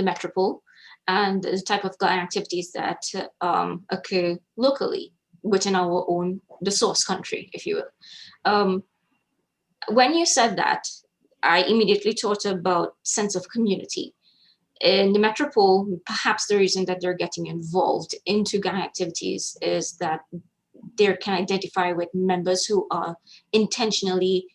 Speaker 4: metropole, and the type of gang activities that occur locally within our own, the source country, if you will. When you said that, I immediately thought about sense of community. In the metropole, perhaps the reason that they're getting involved into gang activities is that they can identify with members who are intentionally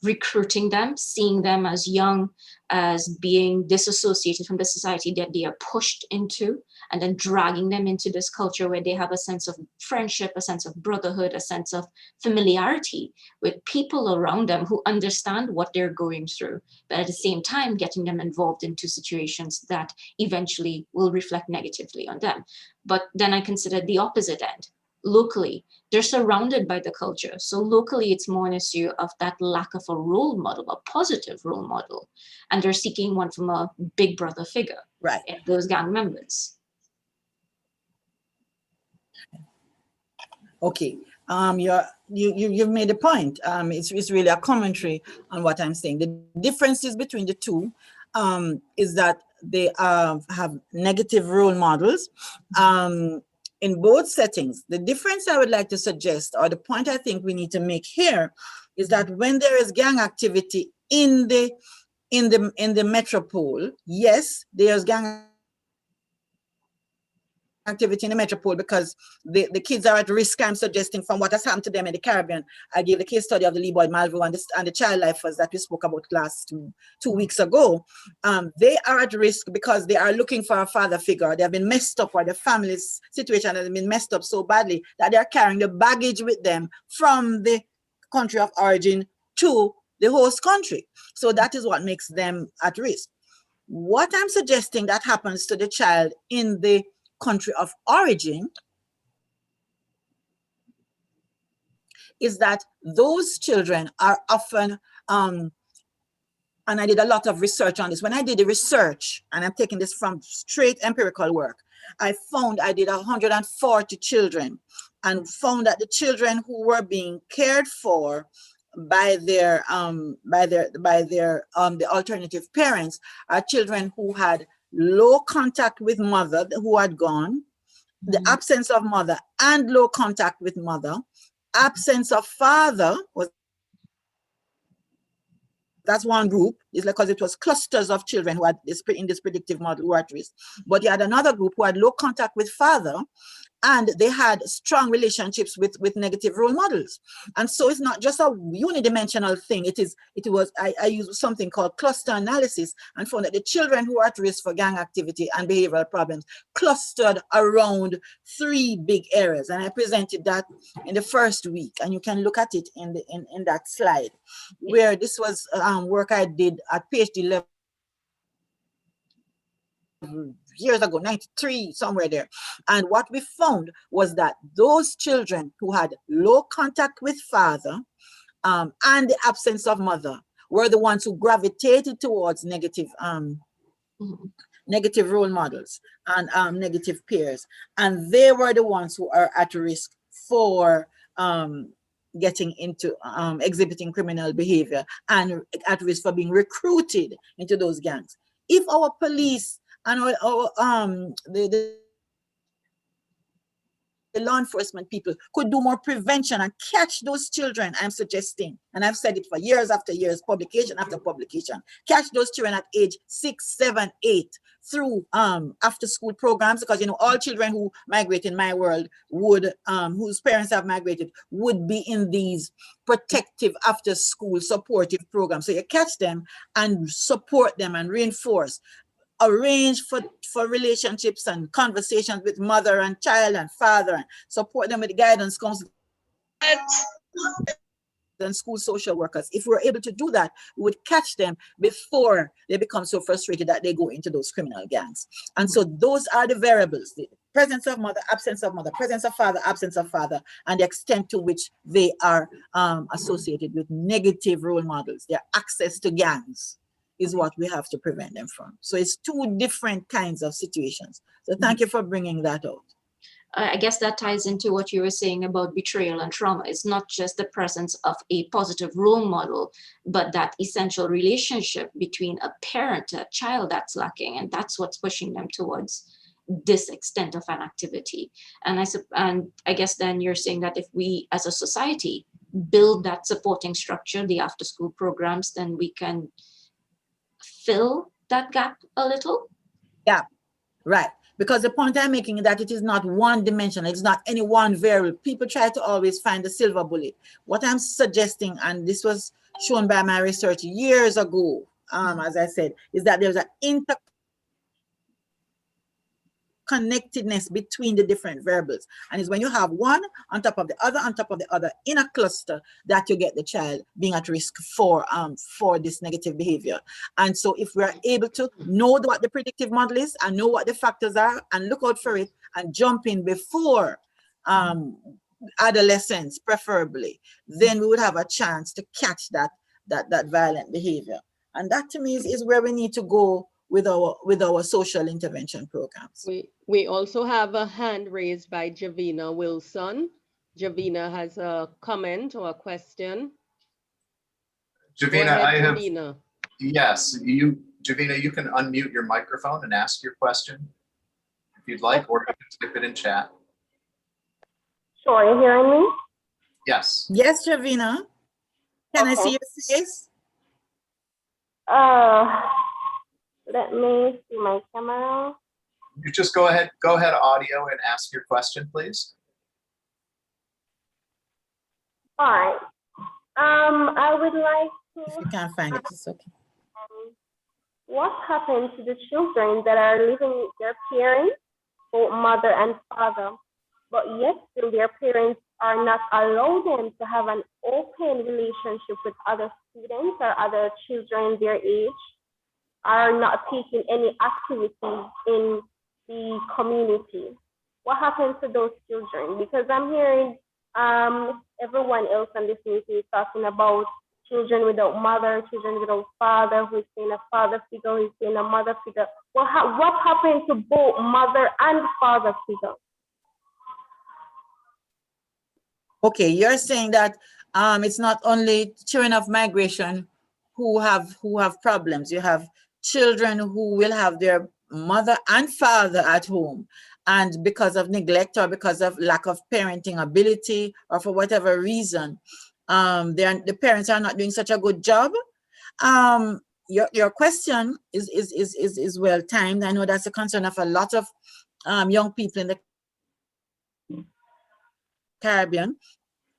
Speaker 4: recruiting them, seeing them as young, as being disassociated from the society that they are pushed into, and then dragging them into this culture where they have a sense of friendship, a sense of brotherhood, a sense of familiarity with people around them who understand what they're going through, but at the same time getting them involved into situations that eventually will reflect negatively on them. But then I consider the opposite end. Locally, they're surrounded by the culture. So locally, it's more an issue of that lack of a role model, a positive role model. And they're seeking one from a big brother figure,
Speaker 2: right,
Speaker 4: in those gang members.
Speaker 2: Okay. You've made a point. It's really a commentary on what I'm saying. The differences between the two is that they have negative role models. In both settings, the difference I would like to suggest, or the point I think we need to make here, is that when there is gang activity in the metropole, yes, there's gang activity in the metropole because the kids are at risk. I'm suggesting from what has happened to them in the Caribbean. I gave the case study of the Lee Boyd Malvo and the child lifers that we spoke about last two weeks ago. They are at risk because they are looking for a father figure. They have been messed up, or the family's situation has been messed up so badly that they are carrying the baggage with them from the country of origin to the host country. So that is what makes them at risk. What I'm suggesting that happens to the child in the country of origin is that those children are often, and I did a lot of research on this. When I did the research, and I'm taking this from straight empirical work, I did 140 children and found that the children who were being cared for by the alternative parents are children who had low contact with mother, who had gone, the absence of mother and low contact with mother, absence of father was that's one group. It's like, because it was clusters of children who had this in this predictive model who were at risk. But you had another group who had low contact with father, and they had strong relationships with negative role models. And so it's not just a unidimensional thing. I used something called cluster analysis and found that the children who are at risk for gang activity and behavioral problems clustered around 3 big areas. And I presented that in the first week, and you can look at it in that slide, where this was work I did at PhD level years ago, 93, somewhere there. And what we found was that those children who had low contact with father and the absence of mother were the ones who gravitated towards negative role models and negative peers. And they were the ones who are at risk for getting into exhibiting criminal behavior and at risk for being recruited into those gangs. If our police and the law enforcement people could do more prevention and catch those children, I'm suggesting, and I've said it for years after years, publication after publication, catch those children at age 6, 7, 8 through after school programs, because all children who migrate in my world would whose parents have migrated would be in these protective after school supportive programs. So you catch them and support them and reinforce, arrange for relationships and conversations with mother and child and father, and support them with guidance counseling and school social workers. If we're able to do that, we would catch them before they become so frustrated that they go into those criminal gangs. And so those are the variables: the presence of mother, absence of mother, presence of father, absence of father, and the extent to which they are associated with negative role models, their access to gangs is what we have to prevent them from. So it's 2 different kinds of situations. So thank you for bringing that out.
Speaker 4: I guess that ties into what you were saying about betrayal and trauma. It's not just the presence of a positive role model, but that essential relationship between a parent and a child that's lacking. And that's what's pushing them towards this extent of an activity. And I guess then you're saying that if we as a society build that supporting structure, the after school programs, then we can fill that gap a little?
Speaker 2: Yeah, right. Because the point I'm making is that it is not one dimensional. It's not any one variable. People try to always find the silver bullet. What I'm suggesting, and this was shown by my research years ago, as I said, is that there's an interconnectedness between the different variables. And it's when you have one on top of the other, on top of the other in a cluster, that you get the child being at risk for this negative behavior. And so if we're able to know what the predictive model is and know what the factors are and look out for it and jump in before adolescence, preferably, then we would have a chance to catch that violent behavior. And that to me is where we need to go with our social intervention programs.
Speaker 3: We also have a hand raised by Javina Wilson. Javina has a comment or a question.
Speaker 1: Javina,
Speaker 3: Javina.
Speaker 1: Yes, Javina, you can unmute your microphone and ask your question if you'd like, or you can type it in chat.
Speaker 5: Sure, are you hearing me?
Speaker 1: Yes.
Speaker 2: Yes, Javina. Can I see your face?
Speaker 5: Let me see my camera.
Speaker 1: You just go ahead audio and ask your question, please.
Speaker 5: All right. I would like to.
Speaker 2: If you can't find it, it's okay.
Speaker 5: What happened to the children that are living with their parents, both mother and father, but yet still their parents are not allowed them to have an open relationship with other students or other children their age, are not taking any activities in the community? What happens to those children? Because I'm hearing everyone else on this meeting is talking about children without mother, children without father, who's in a father figure, who's in a mother figure. What happened to both mother and father figure?
Speaker 2: Okay, you're saying that it's not only children of migration who have problems. You have children who will have their mother and father at home, and because of neglect or because of lack of parenting ability or for whatever reason, the parents are not doing such a good job, Your question is well timed. I know that's a concern of a lot of young people in the Caribbean.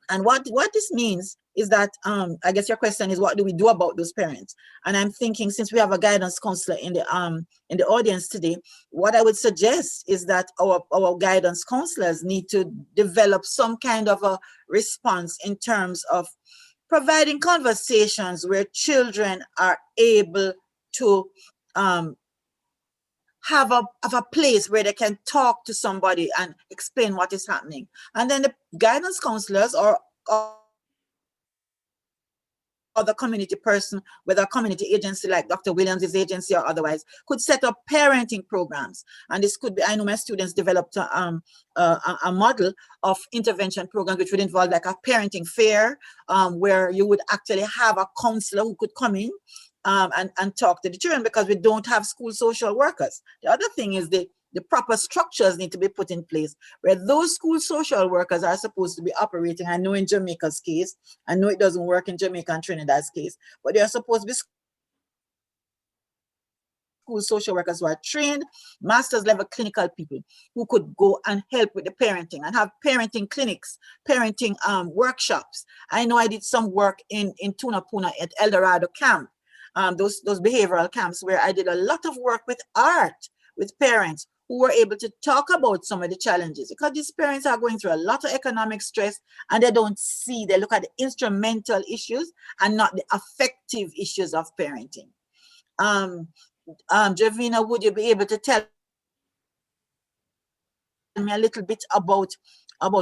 Speaker 2: And what this means is that I guess your question is, what do we do about those parents? And I'm thinking, since we have a guidance counselor in the audience today, what I would suggest is that our guidance counselors need to develop some kind of a response in terms of providing conversations where children are able to have a place where they can talk to somebody and explain what is happening. And then the guidance counselors or the community person, whether a community agency like Dr. Williams' agency or otherwise, could set up parenting programs. And this could be, I know my students developed a model of intervention program, which would involve like a parenting fair, where you would actually have a counselor who could come in and talk to the children, because we don't have school social workers. The other thing is the proper structures need to be put in place where those school social workers are supposed to be operating. I know in Jamaica's case, I know it doesn't work in Jamaica and Trinidad's case, but they are supposed to be school social workers who are trained, master's level clinical people who could go and help with the parenting and have parenting clinics, parenting workshops. I know I did some work in Tunapuna at El Dorado camp, those behavioral camps, where I did a lot of work with art, with parents who were able to talk about some of the challenges, because these parents are going through a lot of economic stress and they don't see, they look at the instrumental issues and not the affective issues of parenting. Javina, would you be able to tell me a little bit about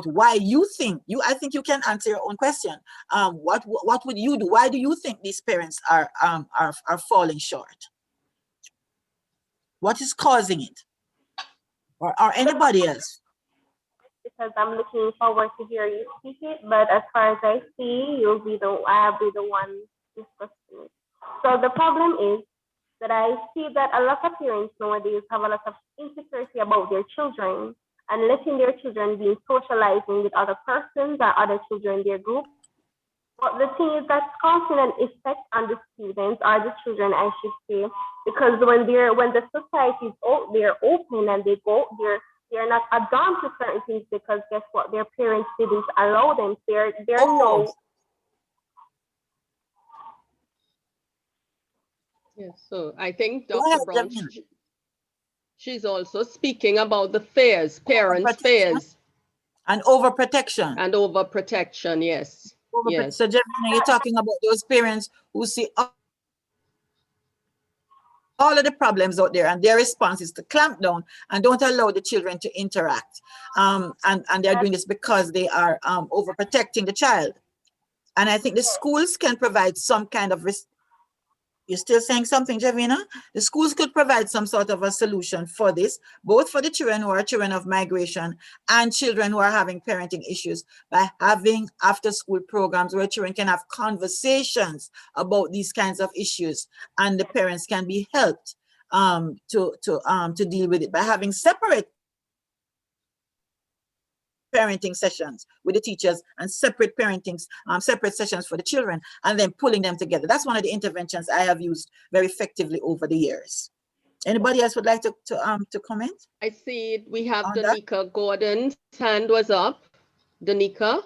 Speaker 2: why you think, I think you can answer your own question. What would you do? Why do you think these parents are falling short? What is causing it? Or anybody else?
Speaker 5: Because I'm looking forward to hear you speak it, but as far as I see, I'll be the one discussing it. So the problem is that I see that a lot of parents nowadays have a lot of insecurity about their children and letting their children be socializing with other persons or other children in their group. But the thing is that's causing an effect on the students or the children, I should say, because when the society is out there open and they go there, they're not adorned to certain things, because guess what? Their parents didn't allow them. They're no.
Speaker 3: Yes, so I think
Speaker 2: Go
Speaker 3: Dr.
Speaker 2: ahead,
Speaker 3: Brown,
Speaker 2: Javina.
Speaker 3: she's also speaking about the fears, parents' fears.
Speaker 2: And overprotection.
Speaker 3: And overprotection, yes. Yes.
Speaker 2: So, Javina, you're talking about those parents who see all of the problems out there, and their response is to clamp down and don't allow the children to interact. And they're doing this because they are overprotecting the child. And I think the schools can provide some kind of You're still saying something, Javina? The schools could provide some sort of a solution for this, both for the children who are children of migration and children who are having parenting issues, by having after-school programs where children can have conversations about these kinds of issues, and the parents can be helped to deal with it by having separate parenting sessions with the teachers and separate separate sessions for the children, and then pulling them together. That's one of the interventions I have used very effectively over the years. Anybody else would like to comment?
Speaker 3: I see we have Danica Gordon's hand was up. Danica?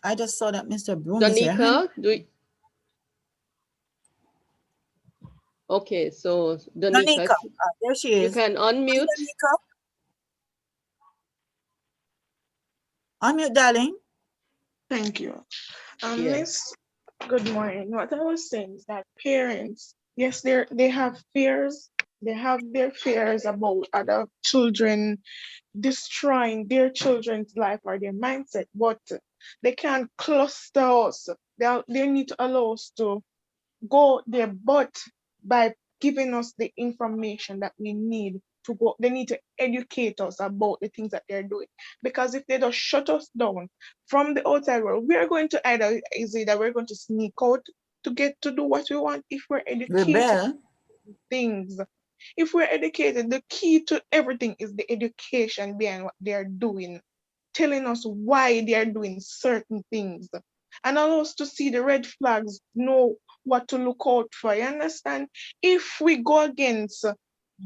Speaker 2: I just saw that Mr. Broom is here.
Speaker 3: Danica, okay, so Danica,
Speaker 2: there she is.
Speaker 3: You can unmute.
Speaker 2: Danica. Unmute, darling.
Speaker 6: Thank you.
Speaker 3: Yes.
Speaker 6: Miss, good morning. What I was saying is that parents, yes, they have fears. They have their fears about other children destroying their children's life or their mindset, but they can't cluster us. They need to allow us to go their butt by giving us the information that we need to go. They need to educate us about the things that they're doing. Because if they just shut us down from the outside world, we're going to either we're going to sneak out to get to do what we want. If we're educated things, if we're educated, the key to everything is the education behind what they're doing, telling us why they're doing certain things. and allow us to see the red flags, know what to look out for. You understand? If we go against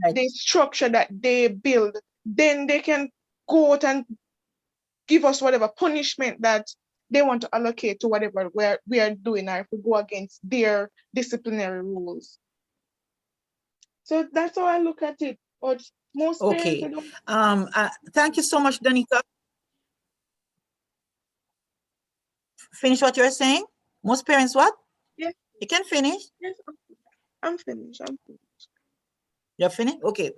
Speaker 2: Right.
Speaker 6: the structure that they build, then they can go out and give us whatever punishment that they want to allocate to whatever we are doing, or if we go against their disciplinary rules. So that's how I look at it. But most parents,
Speaker 2: Okay.
Speaker 6: they don't.
Speaker 2: Thank you so much, Danica. Finish what you're saying. Most parents, what?
Speaker 6: Yes,
Speaker 2: You can finish.
Speaker 6: yes, I'm finished.
Speaker 2: You're finished? Okay.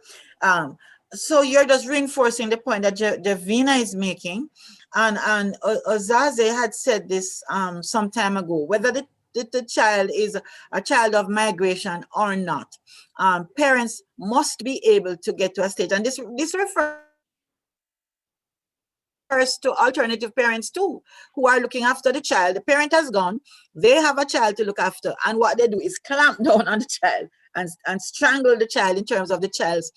Speaker 2: So you're just reinforcing the point that Javina is making. And Ozaze had said this some time ago, whether the child is a child of migration or not. Parents must be able to get to a stage. And this refers to alternative parents too, who are looking after the child. The parent has gone, they have a child to look after, and what they do is clamp down on the child and strangle the child in terms of the child's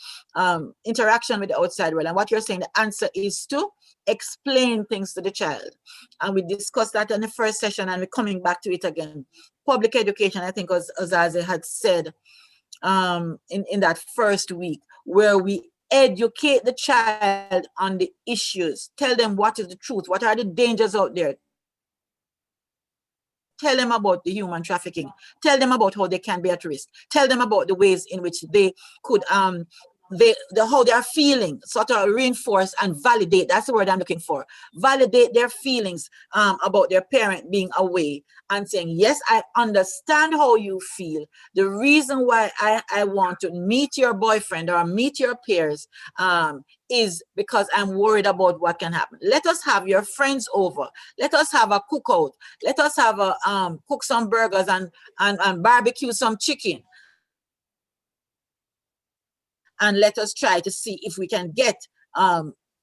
Speaker 2: interaction with the outside world. And what you're saying, the answer is to explain things to the child. And we discussed that in the first session, and we're coming back to it again. Public education, I think, as Ozaze had said in that first week, where we educate the child on the issues, tell them what is the truth, what are the dangers out there, tell them about the human trafficking, tell them about how they can be at risk, tell them about the ways in which they could how they are feeling, sort of reinforce and validate. That's the word I'm looking for. Validate their feelings about their parent being away, and saying, yes, I understand how you feel. The reason why I want to meet your boyfriend or meet your peers is because I'm worried about what can happen. Let us have your friends over. Let us have a cookout. Let us have a cook some burgers and barbecue some chicken. And let us try to see if we can get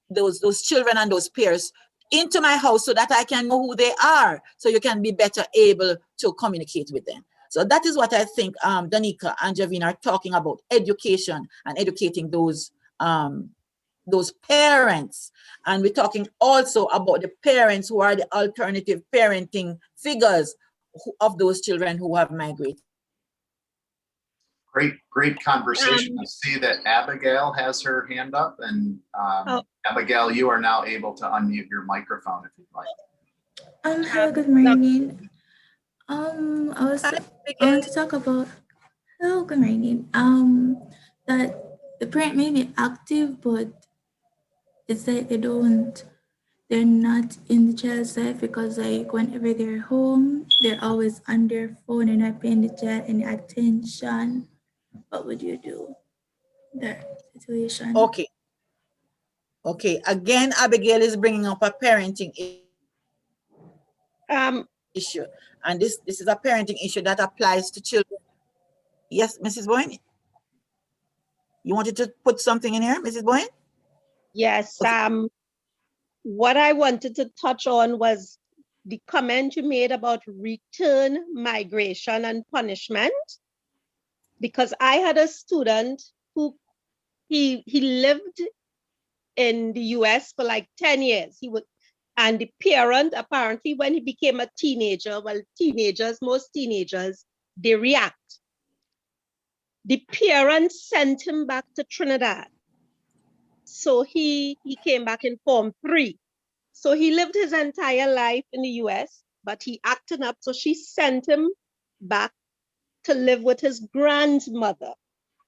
Speaker 2: those children and those peers into my house so that I can know who they are, so you can be better able to communicate with them. So that is what I think Danica and Javine are talking about, education and educating those parents. And we're talking also about the parents who are the alternative parenting figures of those children who have migrated.
Speaker 1: Great conversation. I see that Abigail has her hand up, and Abigail, you are now able to unmute your microphone if you'd like.
Speaker 7: Hello, good morning. I want to talk about, hello, good morning. That the parent may be active, but it's like they're not in the child's life, because like whenever they're home, they're always on their phone and not paying the child any attention. What would you do in that situation?
Speaker 2: Okay. Again, Abigail is bringing up a parenting issue, and this is a parenting issue that applies to children. Yes, Mrs. Boyne, you wanted to put something in here, Mrs. Boyne?
Speaker 3: Yes.
Speaker 2: Okay.
Speaker 3: What I wanted to touch on was the comment you made about return migration and punishment, because I had a student who he lived in the US for like 10 years. And the parent, apparently, when he became a teenager, well, most teenagers, they react. The parent sent him back to Trinidad. So he came back in Form 3. So he lived his entire life in the US, but he acted up. So she sent him back to live with his grandmother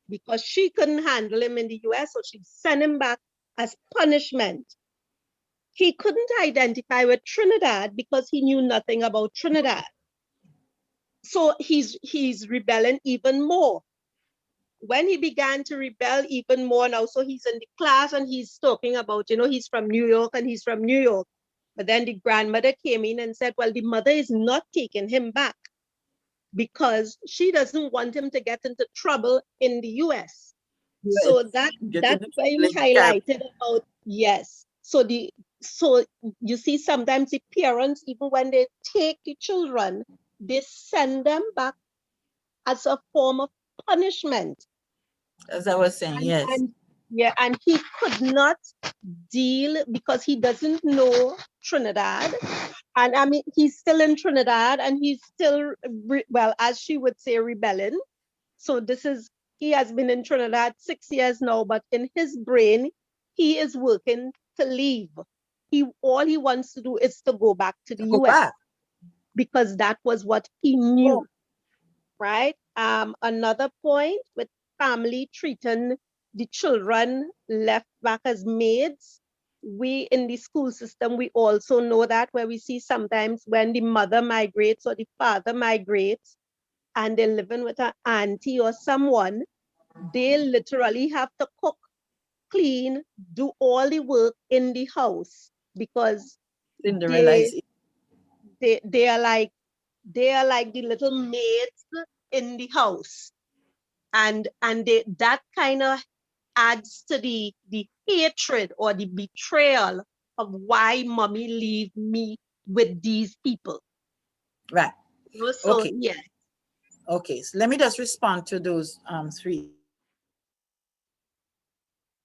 Speaker 3: because she couldn't handle him in the US. So she sent him back as punishment. He couldn't identify with Trinidad because he knew nothing about Trinidad. So he's rebelling even more. When he began to rebel even more now, so he's in the class and he's talking about, he's from New York and he's from New York. But then the grandmother came in and said, well, the mother is not taking him back because she doesn't want him to get into trouble in the US. Yes. So that's why you highlighted about, yes. So you see, sometimes the parents, even when they take the children, they send them back as a form of punishment.
Speaker 2: As I was saying, yes.
Speaker 3: And he could not deal because he doesn't know Trinidad. And I mean, he's still in Trinidad and he's still, well, as she would say, rebelling. So he has been in Trinidad 6 years now, but in his brain, he is working to leave. All he wants to do is to go back to the
Speaker 2: Go
Speaker 3: US
Speaker 2: back.
Speaker 3: because that was what he knew,
Speaker 2: Oh.
Speaker 3: right? Another point with family treating the children left back as maids. We in the school system, we also know that, where we see sometimes when the mother migrates or the father migrates and they're living with an auntie or someone, they literally have to cook, clean, do all the work in the house because
Speaker 2: Cinderella's
Speaker 3: they are like the little maids in the house. And that kind of adds to the hatred or the betrayal of why mommy leave me with these people.
Speaker 2: right.
Speaker 3: So
Speaker 2: Okay.
Speaker 3: yeah.
Speaker 2: Okay, so let me just respond to those three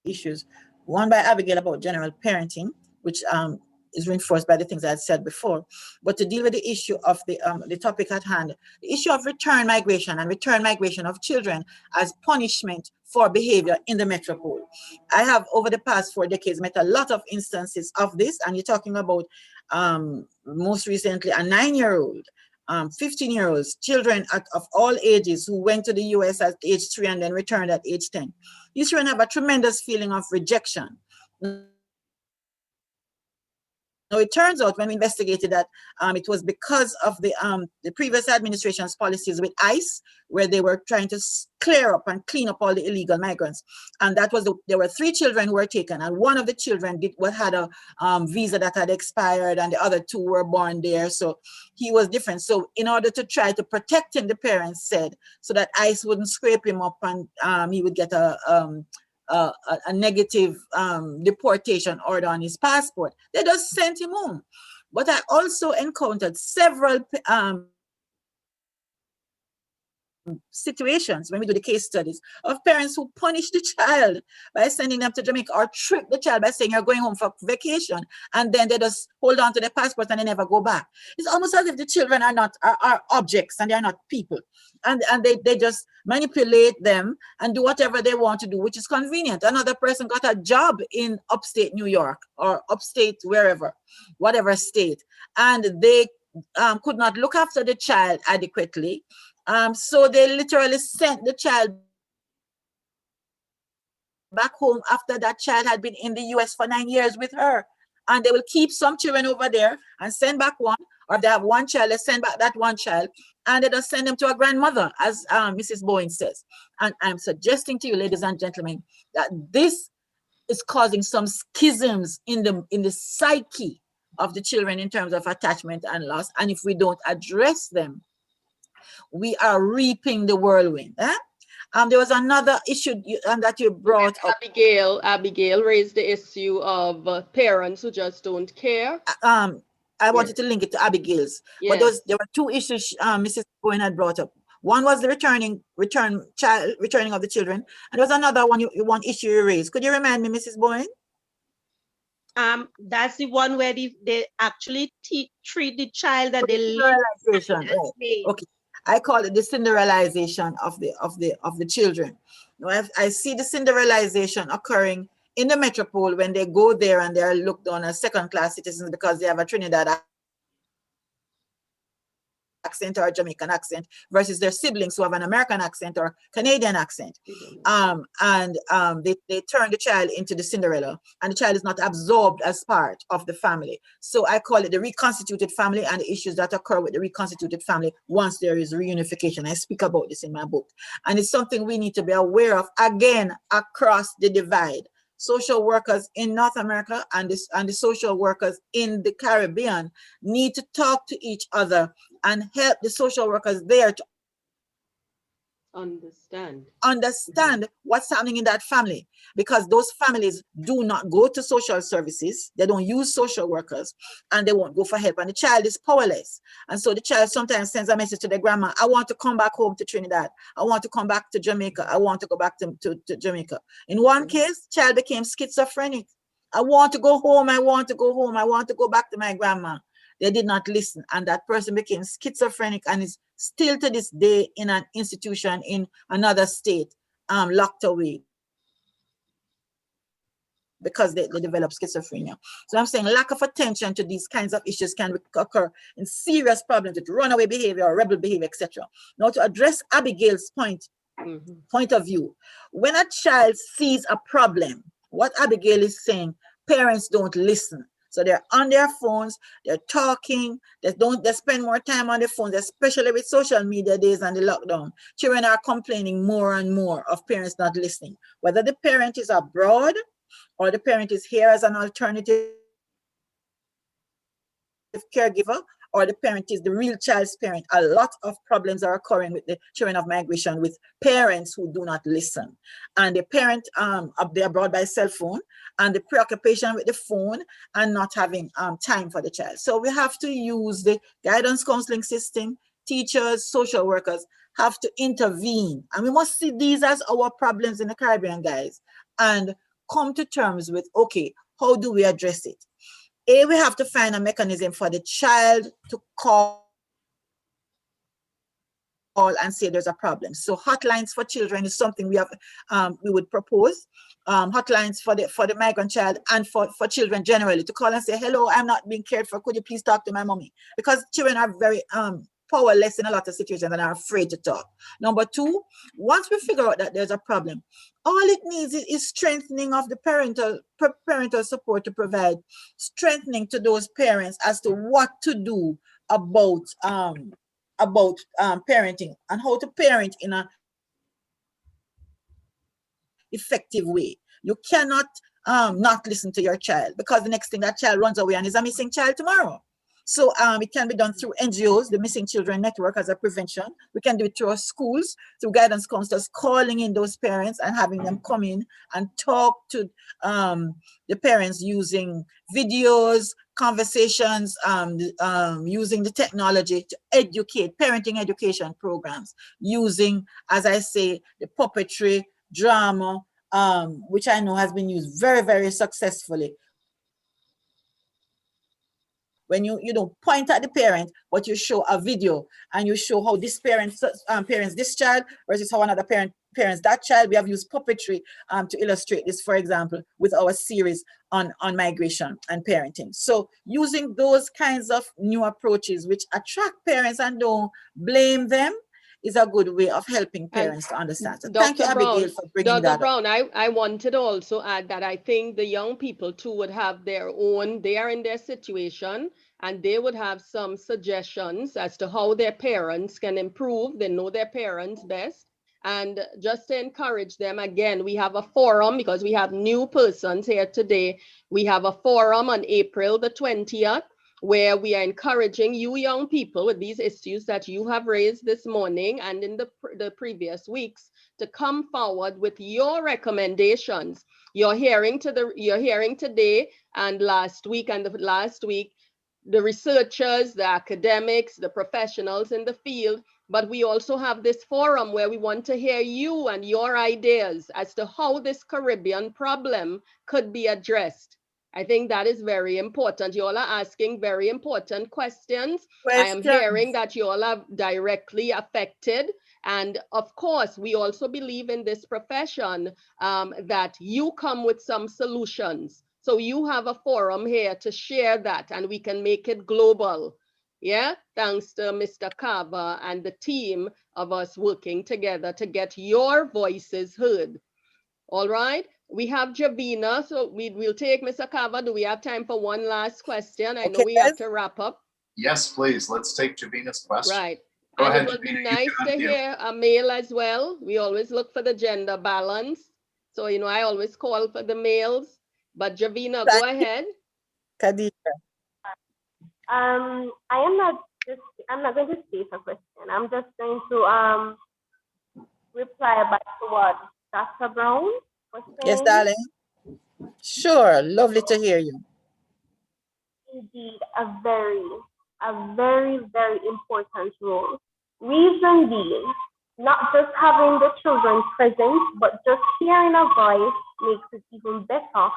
Speaker 2: issues. One by Abigail about general parenting, which is reinforced by the things I had said before. But to deal with the issue of the topic at hand, the issue of return migration and return migration of children as punishment for behavior in the metropole. I have, over the past 4 decades, met a lot of instances of this, and you're talking about most recently a 9-year-old, 15-year-olds, children of all ages who went to the US at age 3 and then returned at age 10. These children have a tremendous feeling of rejection. Now, it turns out when we investigated that it was because of the previous administration's policies with ICE, where they were trying to clear up and clean up all the illegal migrants. And that was there were 3 children who were taken, and one of the children had a visa that had expired, and the other 2 were born there. So he was different. So in order to try to protect him, the parents said, so that ICE wouldn't scrape him up and he would get a negative deportation order on his passport, they just sent him home. But I also encountered several situations when we do the case studies of parents who punish the child by sending them to Jamaica, or trick the child by saying you're going home for vacation, and then they just hold on to the passport and they never go back. It's almost as if the children are objects and they're not people, and they just manipulate them and do whatever they want to do, which is convenient. Another person got a job in upstate New York or upstate wherever, whatever state, and they could not look after the child adequately. So they literally sent the child back home after that child had been in the US for 9 years with her. And they will keep some children over there and send back one, or if they have one child, they send back that one child, and they just send them to a grandmother, as Mrs. Bowen says. And I'm suggesting to you, ladies and gentlemen, that this is causing some schisms in the psyche of the children in terms of attachment and loss. And if we don't address them, we are reaping the whirlwind. There was another issue that you brought up.
Speaker 3: Abigail raised the issue of parents who just don't care.
Speaker 2: I wanted to link it to Abigail's, but there were 2 issues Mrs. Bowen had brought up. One was the returning of the children, and there was another one issue you raised. Could you remind me, Mrs. Bowen?
Speaker 3: That's the one where they actually treat the child that they leave.
Speaker 2: Right. Okay. I call it the Cinderellization of the children. Now, I see the Cinderellization occurring in the metropole when they go there and they are looked on as second-class citizens because they have a Trinidad accent or a Jamaican accent versus their siblings who have an American accent or Canadian accent. They turn the child into the Cinderella, and the child is not absorbed as part of the family. So I call it the reconstituted family and the issues that occur with the reconstituted family once there is reunification. I speak about this in my book. And it's something we need to be aware of, again, across the divide. Social workers in North America and the social workers in the Caribbean need to talk to each other and help the social workers there to understand what's happening in that family, because those families do not go to social services, they don't use social workers, and they won't go for help, and the child is powerless. And so the child sometimes sends a message to the grandma, I want to come back home to Trinidad, I want to come back to Jamaica, I want to go back to Jamaica. In one case, child became schizophrenic I want to go home. I want to go home. I want to go back to my grandma. They did not listen. And that person became schizophrenic and is still to this day in an institution in another state, locked away because they develop schizophrenia. So I'm saying lack of attention to these kinds of issues can occur in serious problems with runaway behavior or rebel behavior, etc. Now, to address Abigail's point of view, when a child sees a problem, what Abigail is saying, parents don't listen. So they're on their phones, they're talking, they spend more time on the phones, especially with social media days and the lockdown. Children are complaining more and more of parents not listening. Whether the parent is abroad or the parent is here as an alternative caregiver, or the parent is the real child's parent, a lot of problems are occurring with the children of migration with parents who do not listen. And the parent, they're abroad by cell phone, and the preoccupation with the phone and not having time for the child. So we have to use the guidance counseling system. Teachers, social workers have to intervene. And we must see these as our problems in the Caribbean, guys, and come to terms with, okay, how do we address it? We have to find a mechanism for the child to call and say there's a problem. So hotlines for children is something we would propose. Hotlines for the migrant child and for children generally, to call and say, hello, I'm not being cared for. Could you please talk to my mommy? Because children are very powerless in a lot of situations and are afraid to talk. Number two, once we figure out that there's a problem, all it needs is strengthening of the parental support to provide strengthening to those parents as to what to do about parenting and how to parent in an effective way. You cannot not listen to your child, because the next thing that child runs away and is a missing child tomorrow. So it can be done through NGOs, the Missing Children Network, as a prevention. We can do it through our schools, through guidance counselors, calling in those parents and having them come in and talk to the parents using videos, conversations, using the technology to educate, parenting education programs, using, as I say, the puppetry, drama, which I know has been used very, very successfully. When you don't point at the parent, but you show a video and you show how this parent parents this child versus how another parent parents that child. We have used puppetry to illustrate this, for example, with our series on migration and parenting. So using those kinds of new approaches which attract parents and don't blame them is a good way of helping parents to understand. So thank you, Abigail, for bringing that up.
Speaker 3: Dr. Brown, I wanted to also add that I think the young people too would have their own, they are in their situation, and they would have some suggestions as to how their parents can improve. They know their parents best. And just to encourage them, again, we have a forum because we have new persons here today. We have a forum on April the 20th, where we are encouraging you young people with these issues that you have raised this morning and in the previous weeks to come forward with your recommendations. You're hearing today and last week the researchers, the academics, the professionals in the field, but we also have this forum where we want to hear you and your ideas as to how this Caribbean problem could be addressed. I think that is very important. You all are asking very important questions. I am hearing that you all are directly affected. And of course, we also believe in this profession that you come with some solutions. So you have a forum here to share that, and we can make it global. Yeah, thanks to Mr. Carver and the team of us working together to get your voices heard. All right. We have Javina, so we'll take Mr. Carver. Do we have time for one last question? I know we have to wrap up.
Speaker 1: Yes, please. Let's take Javina's question.
Speaker 3: Right.
Speaker 1: Go
Speaker 3: and
Speaker 1: ahead,
Speaker 3: it would be
Speaker 1: Javina,
Speaker 3: nice to hear a male as well. We always look for the gender balance. So, I always call for the males. But Javina, go ahead.
Speaker 2: Khadija.
Speaker 5: I'm not going to state a question. I'm just going to reply back to what Dr. Brown was saying.
Speaker 2: Yes, darling. Sure. Lovely to hear you.
Speaker 5: Indeed, a very, very important role. Reason being, not just having the children present, but just hearing a voice makes it even better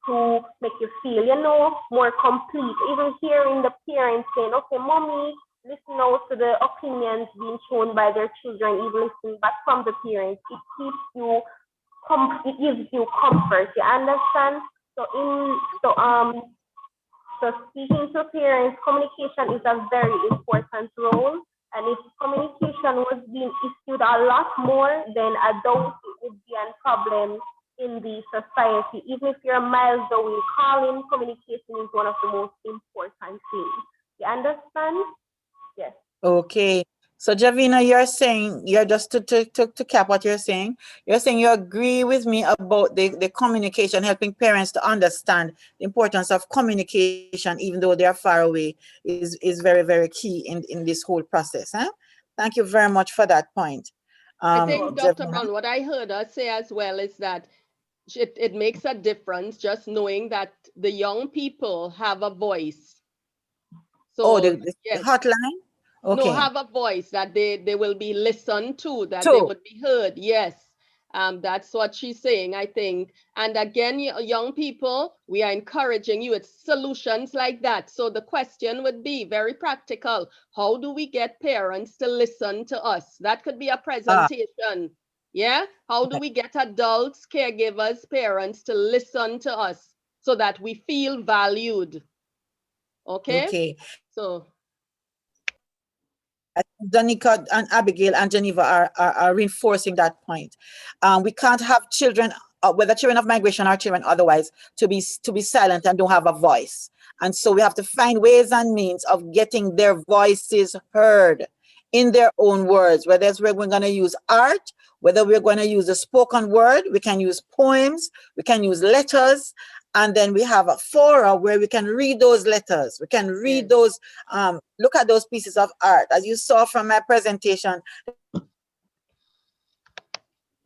Speaker 5: to make you feel, more complete. Even hearing the parents saying, okay, mommy, listen out to the opinions being shown by their children, even listening back from the parents. It keeps you, it gives you comfort, you understand? So speaking to parents, communication is a very important role. And if communication was being issued a lot more, then I doubt it would be a problem in the society. Even if you're miles away, calling, communication is one of the most important things. You understand? Yes.
Speaker 2: Okay. So Javina, you're saying, you're just to cap what you're saying you agree with me about the communication, helping parents to understand the importance of communication, even though they're far away, is very, very key in this whole process. Huh? Thank you very much for that point.
Speaker 8: I think, Dr.
Speaker 2: Javina?
Speaker 8: Brown, what I heard her say as well is that it makes a difference just knowing that the young people have a voice. So,
Speaker 2: the
Speaker 8: yes.
Speaker 2: hotline? Okay.
Speaker 8: No, have a voice, that they will be listened to, that they
Speaker 2: True.
Speaker 8: would be heard. Yes. That's what she's saying, I think. And again, young people, we are encouraging you. It's solutions like that. So the question would be very practical. How do we get parents to listen to us? That could be a presentation. Yeah. How do we get adults, caregivers, parents to listen to us so that we feel valued? Okay.
Speaker 2: Okay.
Speaker 8: So
Speaker 2: Danica and Abigail and Geneva are reinforcing that point. We can't have children, whether children of migration or children otherwise, to be silent and don't have a voice. And so we have to find ways and means of getting their voices heard in their own words, whether we're going to use art, whether we're going to use a spoken word, we can use poems, we can use letters. And then we have a forum where we can read those letters. We can read those, look at those pieces of art. As you saw from my presentation, there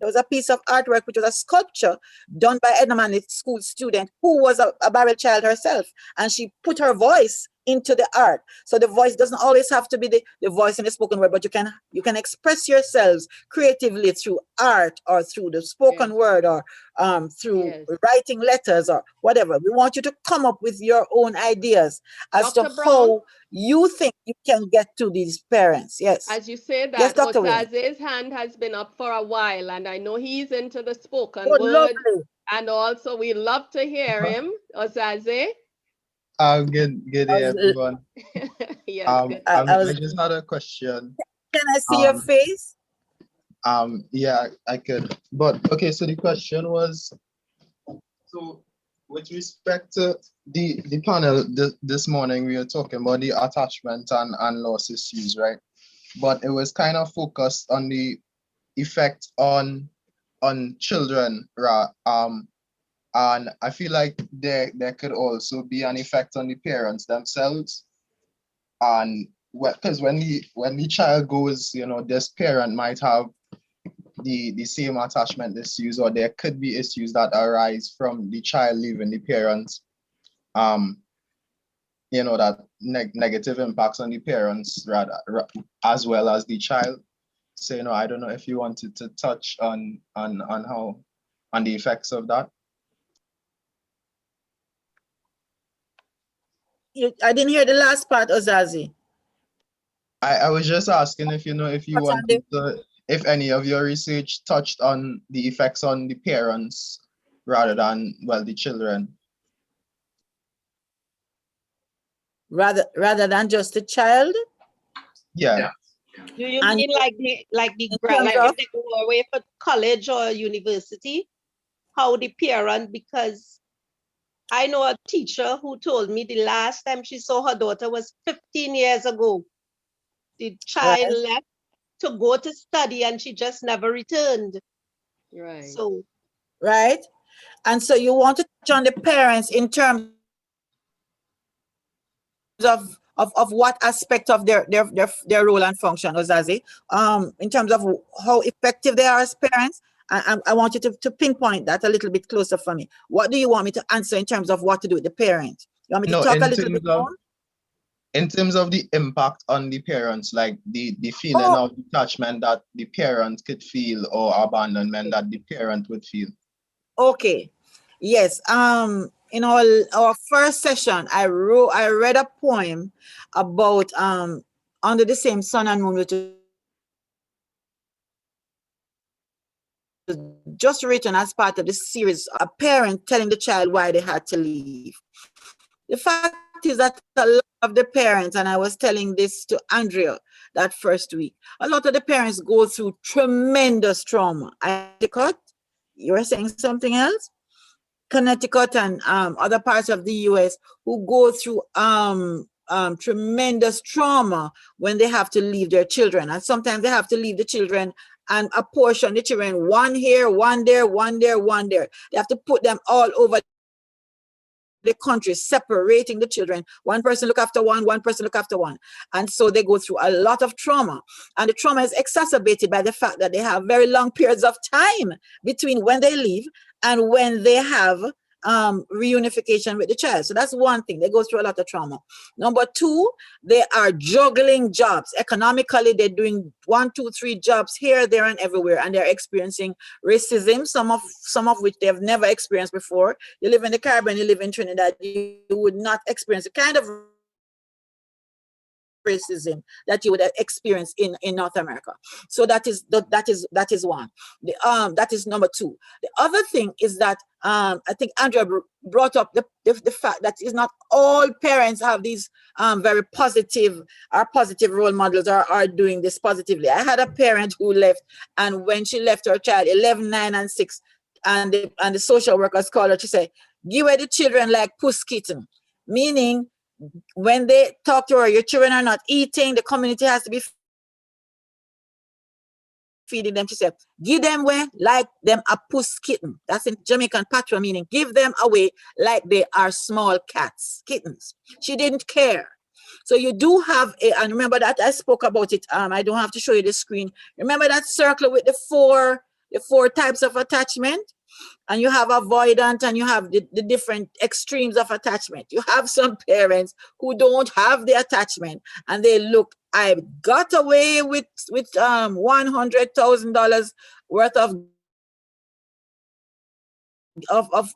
Speaker 2: was a piece of artwork, which was a sculpture done by Edna Manley school student who was a barrel child herself. And she put her voice into the art. So the voice doesn't always have to be the voice in the spoken word, but you can express yourselves creatively through art or through the spoken word or through writing letters or whatever. We want you to come up with your own ideas as
Speaker 8: Dr.
Speaker 2: to
Speaker 8: Brown,
Speaker 2: how you think you can get to these parents. Yes.
Speaker 8: as you say that,
Speaker 2: yes, Dr.
Speaker 8: Osaze's hand has been up for a while, and I know he's into the spoken
Speaker 2: Oh,
Speaker 8: word.
Speaker 2: lovely.
Speaker 8: And also we love to hear him, Osaze.
Speaker 9: Good day, everyone.
Speaker 8: Yes,
Speaker 9: I just had a question.
Speaker 2: Can I see your face?
Speaker 9: Yeah, I could. But okay, so the question was, so with respect to the panel this morning, we were talking about the attachment and loss issues, right? But it was kind of focused on the effect on children, right? And I feel like there could also be an effect on the parents themselves. And because when the child goes, this parent might have the same attachment issues, or there could be issues that arise from the child leaving the parents. That negative impacts on the parents as well as the child. So I don't know if you wanted to touch on the effects of that.
Speaker 2: I didn't hear the last part, Osaze.
Speaker 9: I was just asking if you wanted to, if any of your research touched on the effects on the parents rather than, well, the children.
Speaker 2: Rather than just the child?
Speaker 9: Yeah.
Speaker 3: Do you mean like if they go away for college or university? How the parent, because I know a teacher who told me the last time she saw her daughter was 15 years ago. The child left to go to study and she just never returned.
Speaker 8: Right.
Speaker 3: So.
Speaker 2: Right. And so you want to touch on the parents in terms of what aspect of their role and function, Osaze, in terms of how effective they are as parents. I want you to pinpoint that a little bit closer for me. What do you want me to answer in terms of what to do with the parent? You want me to talk a little bit more?
Speaker 9: In terms of the impact on the parents, like the feeling of detachment that the parent could feel or abandonment that the parent would feel.
Speaker 2: Okay. Yes. in our first session, I read a poem about Under the Same Sun and Moon, which is just written as part of the series, a parent telling the child why they had to leave. The fact is that a lot of the parents, and I was telling this to Andrea that first week, a lot of the parents go through tremendous trauma. Connecticut, you were saying something else? Connecticut and other parts of the US who go through tremendous trauma when they have to leave their children. And sometimes they have to leave the children and apportion the children, one here, one there, one there, one there. They have to put them all over the country, separating the children. One person look after one person look after one. And so they go through a lot of trauma. And the trauma is exacerbated by the fact that they have very long periods of time between when they leave and when they have reunification with the child. So that's one thing. They go through a lot of trauma. Number two, they are juggling jobs. Economically, they're doing 1, 2, 3 jobs here, there, and everywhere, and they're experiencing racism, some of which they have never experienced before. You live in the Caribbean, you live in Trinidad, you would not experience the kind of racism that you would experience in North America. So that is one. That is number two. The other thing is that I think Andrea brought up the fact that it's not all parents have these very positive role models or are doing this positively. I had a parent who left, and when she left her child 11, 9, and 6, and the social workers called her, she said, "Give her the children like puss kitten," meaning when they talk to her, your children are not eating, the community has to be feeding them. She said, give them away like them a puss kitten. That's in Jamaican patois, meaning give them away like they are small kittens. She didn't care. So you do have and remember that I spoke about it. I don't have to show you the screen. Remember that circle with the four types of attachment? And you have avoidant, and you have the different extremes of attachment. You have some parents who don't have the attachment, and they look, I got away with $100,000 worth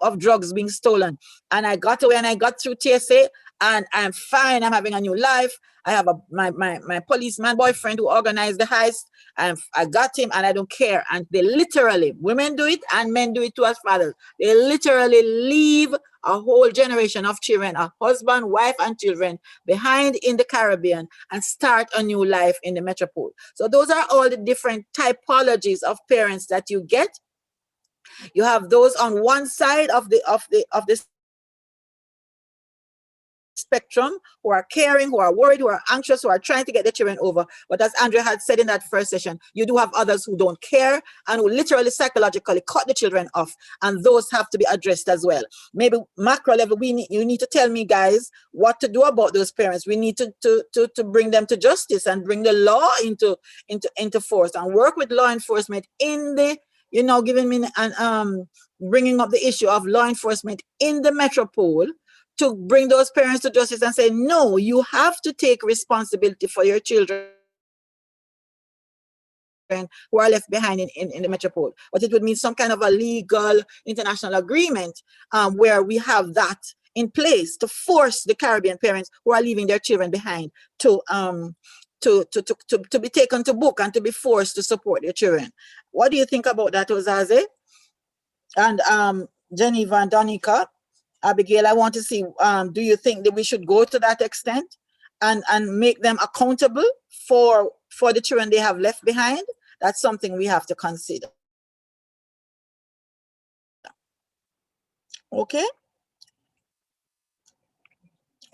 Speaker 2: of drugs being stolen, and I got away and I got through TSA, and I'm fine. I'm having a new life. I have my policeman boyfriend who organized the heist, and I got him, and I don't care. And they literally, women do it and men do it to us fathers. They literally leave a whole generation of children, a husband, wife, and children behind in the Caribbean and start a new life in the metropole. So those are all the different typologies of parents that you get. You have those on one side of the spectrum who are caring, who are worried, who are anxious, who are trying to get the children over. But as Andrea had said in that first session, you do have others who don't care and who literally psychologically cut the children off, and those have to be addressed as well. Maybe macro level, you need to tell me, guys, what to do about those parents. We need to bring them to justice and bring the law into force and work with law enforcement in the, giving me and bringing up the issue of law enforcement in the metropole to bring those parents to justice and say, no, you have to take responsibility for your children who are left behind in the metropole. But it would mean some kind of a legal international agreement where we have that in place to force the Caribbean parents who are leaving their children behind to be taken to book and to be forced to support their children. What do you think about that, Ozaze? And Geneva and Donica, Abigail, I want to see, do you think that we should go to that extent and make them accountable for the children they have left behind? That's something we have to consider. Okay.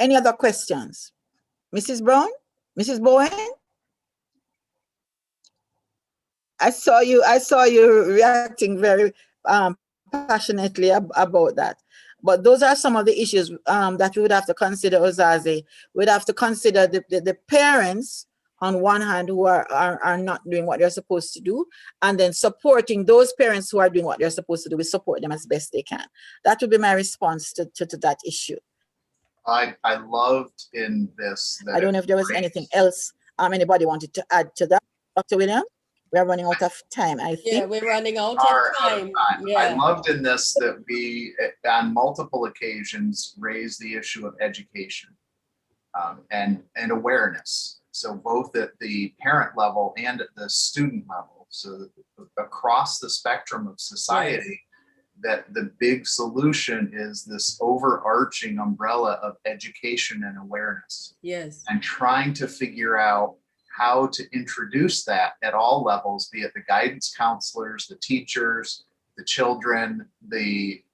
Speaker 2: Any other questions? Mrs. Brown? Mrs. Bowen? I saw you reacting very passionately about that. But those are some of the issues that we would have to consider, Ozaze. We'd have to consider the parents on one hand who are not doing what they're supposed to do, and then supporting those parents who are doing what they're supposed to do. We support them as best they can. That would be my response to that issue.
Speaker 1: I loved in this.
Speaker 2: I don't know if there was anything else anybody wanted to add to that. Dr. Williams? We are running out of time, I think.
Speaker 8: Yeah, we're running out
Speaker 1: Are
Speaker 8: of
Speaker 1: out of
Speaker 8: time.
Speaker 1: I
Speaker 8: Yeah.
Speaker 1: loved in this that we, on multiple occasions, raised the issue of education and awareness. So both at the parent level and at the student level. So across the spectrum of society, that the big solution is this overarching umbrella of education and awareness,
Speaker 8: Yes.
Speaker 1: and trying to figure out how to introduce that at all levels, be it the guidance counselors, the teachers, the children, the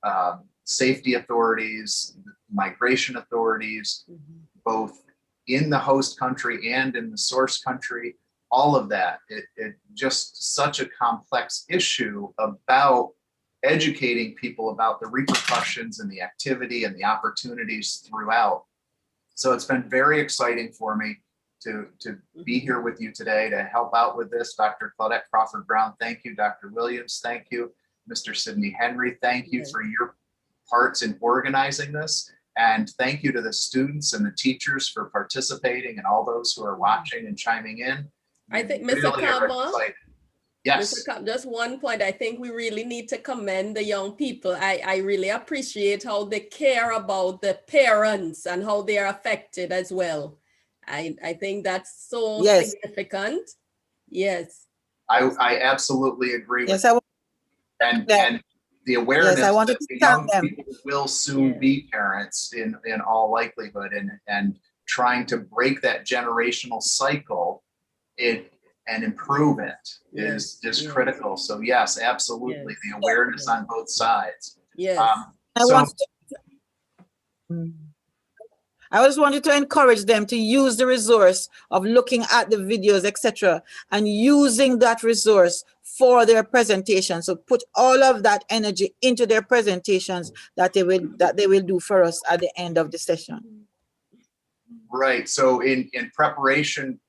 Speaker 1: safety authorities, the migration authorities, both in the host country and in the source country, all of that. It just such a complex issue about educating people about the repercussions and the activity and the opportunities throughout. So it's been very exciting for me to be here with you today to help out with this. Dr. Claudette Crawford Brown, thank you. Dr. Williams, thank you. Mr. Sidney Henry, thank you for your parts in organizing this. And thank you to the students and the teachers for participating and all those who are watching and chiming in.
Speaker 8: I think,
Speaker 1: We
Speaker 8: Mr.
Speaker 1: really are
Speaker 8: Kaba,
Speaker 1: excited. Yes.
Speaker 8: Mr. Kaba, just one point. I think we really need to commend the young people. I really appreciate how they care about the parents and how they are affected as well. I think that's so significant. Yes.
Speaker 1: I absolutely agree
Speaker 2: Yes,
Speaker 1: with you. And the awareness
Speaker 2: I wanted
Speaker 1: that
Speaker 2: to
Speaker 1: the
Speaker 2: thank
Speaker 1: young
Speaker 2: them.
Speaker 1: people will soon be parents in all likelihood, and trying to break that generational cycle and improve it is critical. So yes, absolutely, the awareness on both sides.
Speaker 8: Yes.
Speaker 2: I just wanted to encourage them to use the resource of looking at the videos, etc., and using that resource for their presentation. So put all of that energy into their presentations that they will do for us at the end of the session.
Speaker 1: Right. So in preparation,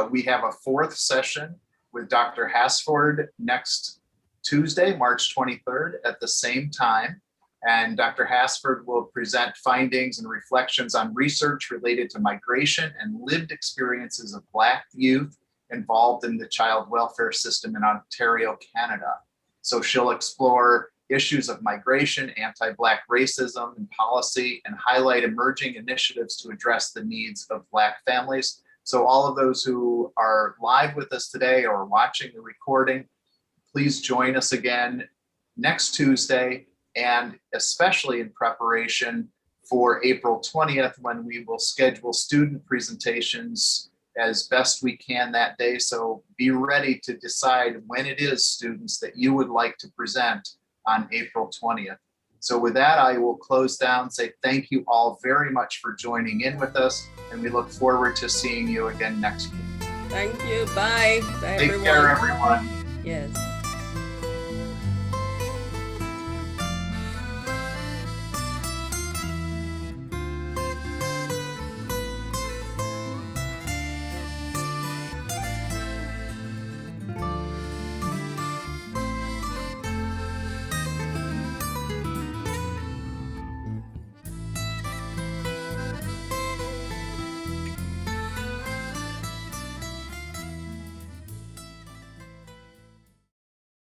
Speaker 1: we have a fourth session with Dr. Hasford next Tuesday, March 23rd at the same time. And Dr. Hasford will present findings and reflections on research related to migration and lived experiences of Black youth involved in the child welfare system in Ontario, Canada. So she'll explore issues of migration, anti-Black racism and policy, and highlight emerging initiatives to address the needs of Black families. So all of those who are live with us today or watching the recording, please join us again next Tuesday, and especially in preparation for April 20th, when we will schedule student presentations as best we can that day. So be ready to decide when it is, students, that you would like to present on April 20th. So with that, I will close down, say thank you all very much for joining in with us, and we look forward to seeing you again next week.
Speaker 8: Thank you. Bye. Bye,
Speaker 1: Take care, everyone.
Speaker 8: Yes.